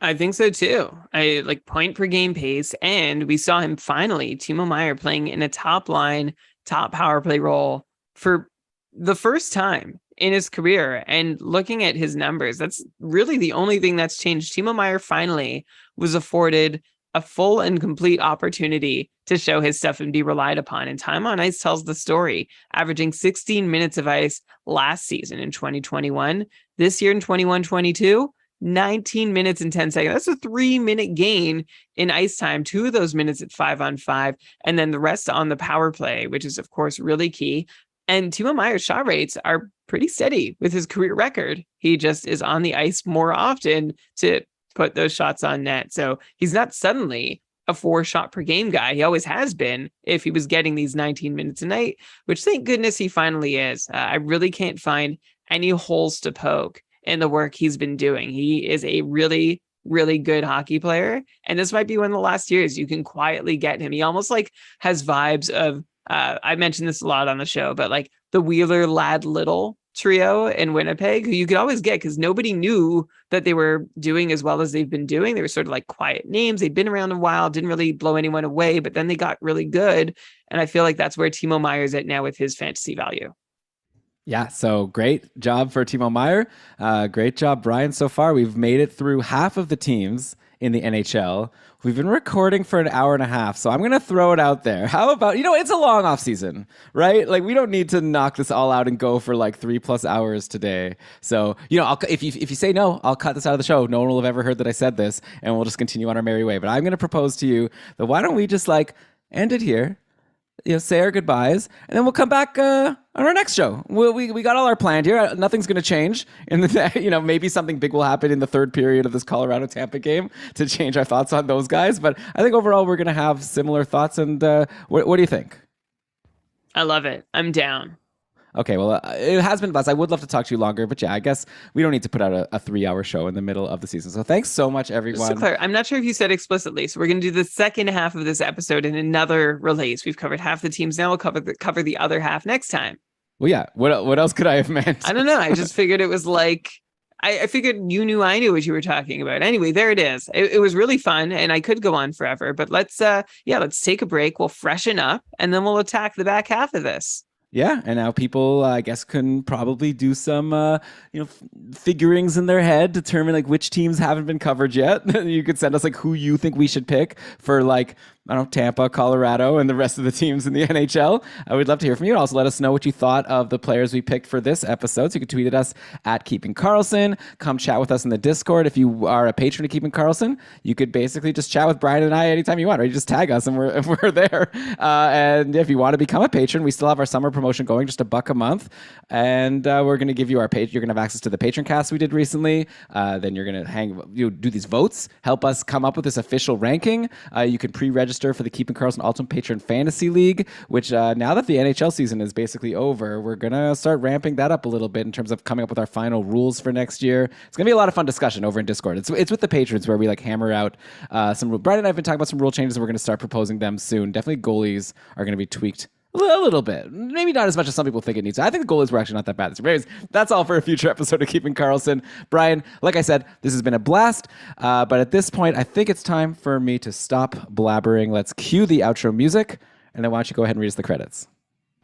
I think so too. I like point per game pace, and we saw him finally, Timo Meyer, playing in a top line, top power play role for the first time in his career. And looking at his numbers, that's really the only thing that's changed. Timo Meyer finally was afforded a full and complete opportunity to show his stuff and be relied upon. And time on ice tells the story, averaging 16 minutes of ice last season in 2021. This year in 21-22, 19 minutes and 10 seconds. That's a 3-minute gain in ice time. 2 of those minutes at 5-on-5, and then the rest on the power play, which is, of course, really key. And Timo Meyer's shot rates are pretty steady with his career record. He just is on the ice more often to put those shots on net. So he's not suddenly a 4-shot per game guy. He always has been if he was getting these 19 minutes a night, which thank goodness he finally is. I really can't find any holes to poke in the work he's been doing. He is a really, really good hockey player. And this might be one of the last years you can quietly get him. He almost like has vibes of, I mentioned this a lot on the show, but like the Wheeler, Ladd, Little trio in Winnipeg, who you could always get because nobody knew that they were doing as well as they've been doing. They were sort of like quiet names. They'd been around a while, didn't really blow anyone away, but then they got really good. And I feel like that's where Timo Meyer's at now with his fantasy value. Yeah, so great job for Timo Meyer. Great job, Brian, so far. We've made it through half of the teams in the NHL. We've been recording for an hour and a half, so I'm going to throw it out there. How about, it's a long off season, right? Like, we don't need to knock this all out and go for like 3+ hours today. So, if you say no, I'll cut this out of the show. No one will have ever heard that I said this, and we'll just continue on our merry way. But I'm going to propose to you that why don't we just like end it here? Say our goodbyes, and then we'll come back on our next show. We got all our planned here. Nothing's going to change. Maybe something big will happen in the 3rd period of this Colorado Tampa game to change our thoughts on those guys. But I think overall we're going to have similar thoughts. And what do you think? I love it. I'm down. Okay, well, it has been a blast. I would love to talk to you longer, but yeah, I guess we don't need to put out a 3-hour show in the middle of the season. So thanks so much, everyone. Just to clarify, I'm not sure if you said explicitly, so we're going to do the second half of this episode in another release. We've covered half the teams now. We'll cover the other half next time. Well, yeah. What else could I have meant? I don't know. I just figured it was like, I figured you knew I knew what you were talking about. Anyway, there it is. It was really fun, and I could go on forever, but let's take a break. We'll freshen up, and then we'll attack the back half of this. Yeah, and now people, I guess, can probably do some, figurings in their head, determine like which teams haven't been covered yet. You could send us like who you think we should pick for like I don't know, Tampa, Colorado, and the rest of the teams in the NHL. We'd love to hear from you. Also, let us know what you thought of the players we picked for this episode. So you can tweet at us at Keeping Karlsson. Come chat with us in the Discord. If you are a patron of Keeping Karlsson, you could basically just chat with Brian and I anytime you want, right? You just tag us and we're there. And if you want to become a patron, we still have our summer promotion going, just $1 a month. And we're going to give you our page. You're going to have access to the patron cast we did recently. Then you're going to do these votes, help us come up with this official ranking. You can pre-register for the Keeping Karlsson Ultimate Patron Fantasy League, which now that the NHL season is basically over, we're going to start ramping that up a little bit in terms of coming up with our final rules for next year. It's going to be a lot of fun discussion over in Discord. It's with the patrons where we like hammer out some rules. Brian and I have been talking about some rule changes, and we're going to start proposing them soon. Definitely goalies are going to be tweaked a little bit. Maybe not as much as some people think it needs to. I think the goalies were actually not that bad this year. Anyways, that's all for a future episode of Keeping Karlsson. Brian, like I said, this has been a blast. But at this point, I think it's time for me to stop blabbering. Let's cue the outro music. And then why don't you go ahead and read us the credits?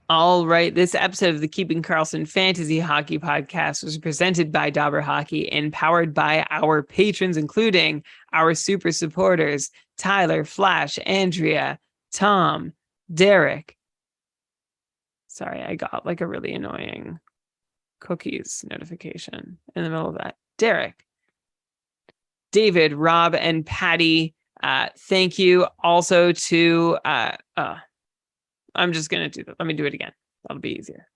All right. This episode of the Keeping Karlsson Fantasy Hockey Podcast was presented by Dauber Hockey and powered by our patrons, including our super supporters, Tyler, Flash, Andrea, Tom, Derek. Sorry, I got like a really annoying cookies notification in the middle of that. Derek, David, Rob, and Patty. Thank you also to I'm just gonna do that. Let me do it again. That'll be easier.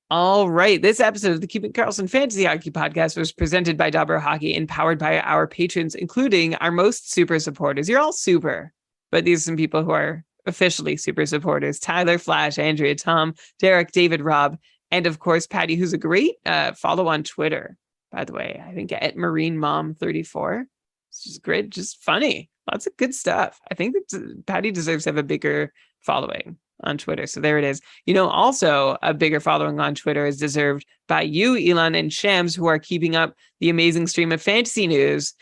All right. This episode of the Keeping Karlsson Fantasy Hockey Podcast was presented by Dauber Hockey and powered by our patrons, including our most super supporters. You're all super, but these are some people who are officially super supporters: Tyler, Flash, Andrea, Tom, Derek, David, Rob, and of course Patty, who's a great follow on Twitter, by the way. I think at MarineMom34. It's just great, just funny, lots of good stuff. I think that Patty deserves to have a bigger following on Twitter. So there it is. Also a bigger following on Twitter is deserved by you, Elon and Shams, who are keeping up the amazing stream of fantasy news.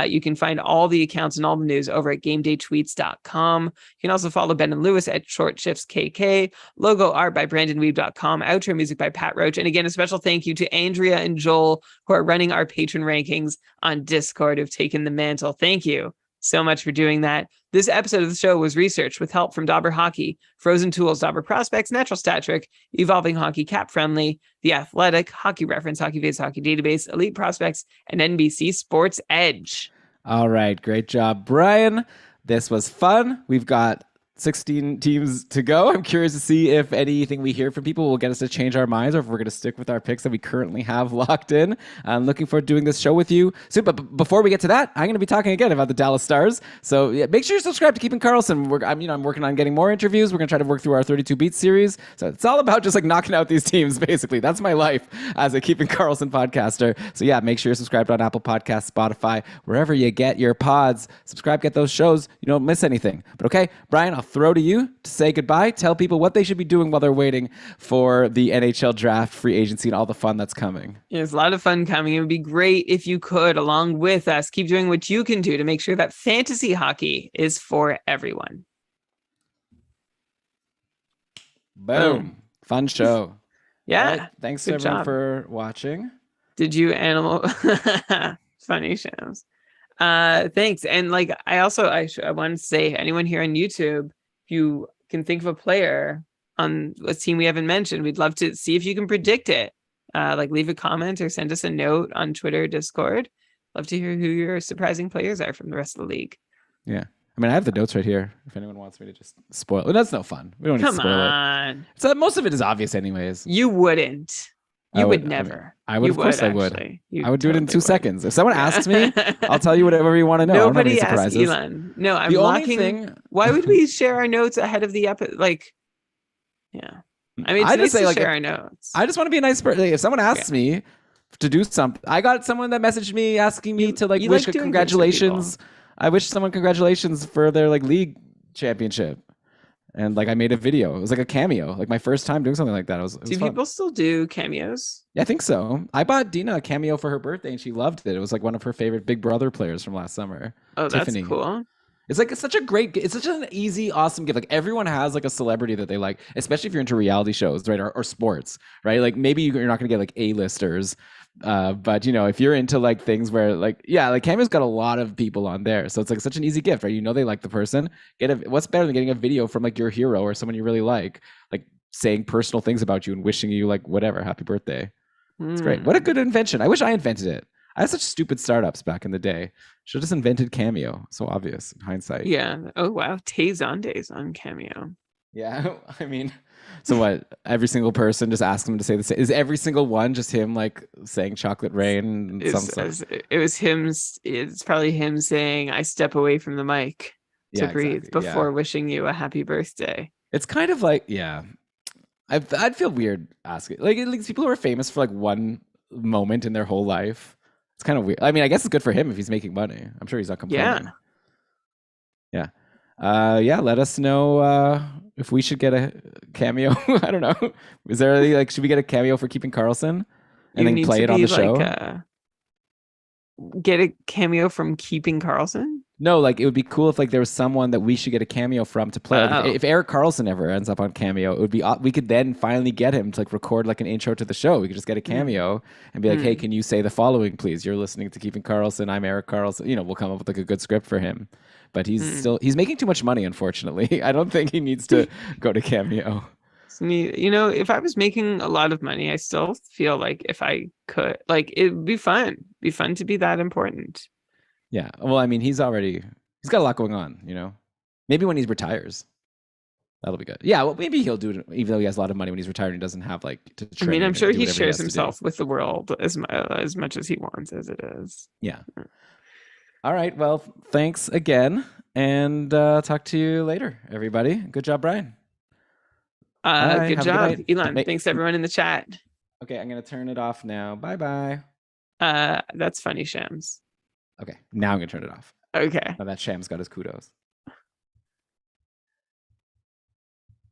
You can find all the accounts and all the news over at GameDayTweets.com. You can also follow Ben and Lewis at Short Shifts KK. Logo art by BrandonWeeb.com. Outro music by Pat Roach. And again, a special thank you to Andrea and Joel, who are running our patron rankings on Discord, who've taken the mantle. Thank you so much for doing that. This episode of the show was researched with help from Dauber Hockey, Frozen Tools, Dauber Prospects, Natural Stat Trick, Evolving Hockey, Cap Friendly, The Athletic, Hockey Reference, Hockey Face, Hockey Database, Elite Prospects, and NBC Sports Edge. All right. Great job, Brian. This was fun. We've got 16 teams to go. I'm curious to see if anything we hear from people will get us to change our minds or if we're going to stick with our picks that we currently have locked in. I'm looking forward to doing this show with you soon. But before we get to that, I'm going to be talking again about the Dallas Stars. So yeah, make sure you subscribe to Keeping Karlsson. I'm working on getting more interviews. We're going to try to work through our 32 Beats series. So it's all about just like knocking out these teams, basically. That's my life as a Keeping Karlsson podcaster. So yeah, make sure you're subscribed on Apple Podcasts, Spotify, wherever you get your pods. Subscribe, get those shows. You don't miss anything. But okay, Brian, I'll throw to you to say goodbye. Tell people what they should be doing while they're waiting for the NHL draft, free agency, and all the fun that's coming. Yeah, there's a lot of fun coming. It would be great if you could, along with us, keep doing what you can do to make sure that fantasy hockey is for everyone. Boom. Fun show. Yeah. Right. Thanks everyone for watching. Did you animal? Funny Shams. Thanks. And I want to say, anyone here on YouTube, if you can think of a player on a team we haven't mentioned, we'd love to see if you can predict it. Leave a comment or send us a note on Twitter or Discord. Love to hear who your surprising players are from the rest of the league. Yeah. I mean, I have the notes right here. If anyone wants me to just spoil it. That's no fun. We don't need to spoil it. So most of it is obvious anyways. You wouldn't. You would never. I would, of course I would. I would do it in 2 seconds. If someone asks me, I'll tell you whatever you want to know. Nobody asks Elon. No, I'm locking. Why would we share our notes ahead of the episode? Yeah. I mean, it's nice to share our notes. I just want to be a nice person. If someone asks me to do something, I got someone that messaged me asking me to wish congratulations. I wish someone congratulations for their league championship. And I made a video. It was like a cameo, my first time doing something like that. It was do fun. People still do cameos? Yeah, I think so. I bought Dina a cameo for her birthday and she loved it. It was one of her favorite Big Brother players from last summer. Oh, Tiffany. That's cool. It's such an easy, awesome gift. Everyone has a celebrity that they like, especially if you're into reality shows, right? Or sports, right? Maybe you're not going to get A-listers, But you know, if you're into like things where like, yeah, like Cameo's got a lot of people on there, so it's like such an easy gift, right? You know, they like the person. What's better than getting a video from like your hero or someone you really like saying personal things about you and wishing you like whatever, happy birthday. It's great. What a good invention. I wish I invented it. I had such stupid startups back in the day. Should have just invented Cameo. So obvious in hindsight. Yeah. Oh wow. Days on Cameo. Yeah, I mean, so what? Every single person just asks him to say the same. Is every single one just him like saying "chocolate rain" and some stuff? It was him. It's probably him saying, "I step away from the mic to Yeah, breathe exactly. Yeah, before wishing you a happy birthday." it's kind of like yeah. I'd feel weird asking like people who are famous for like one moment in their whole life. It's kind of weird. I mean, I guess it's good for him if he's making money. I'm sure he's not complaining. Yeah. Yeah. Yeah, let us know if we should get a cameo. I don't know. Is there any, like, should we get a cameo for keeping Karlsson and You then need play to it on be the like show? get a cameo from Keeping Karlsson. No, like it would be cool if like there was someone that we should get a cameo from to play. Like Oh. if Eric Carlson ever ends up on Cameo, it would be we could then finally get him to like record like an intro to the show. We could just get a cameo and be like, "Hey, Mm. can you say the following, please? You're listening to Keeping Karlsson. I'm Eric Carlson." You know, we'll come up with like a good script for him. But Mm. he's making too much money, unfortunately. I don't think he needs to go to Cameo. You know, if I was making a lot of money, I still feel like if I could, like, it'd be fun to be that important. Yeah. Well, I mean, he's got a lot going on, you know. Maybe when he retires, that'll be good. Yeah, well, maybe he'll do it even though he has a lot of money when he's retired and doesn't have like to I mean, train I'm and sure do he whatever he shares has to do. himself with the world as much as he wants as it is. Yeah. All right. Well, thanks again, and talk to you later, everybody. Good job, Brian. Bye. Good Have a good job, night. Elon. Thanks everyone in the chat. Okay, I'm gonna turn it off now. Bye bye. That's funny, Shams. Okay, now I'm gonna turn it off. Okay. Now that Sham's got his kudos.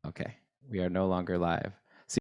Okay, we are no longer live.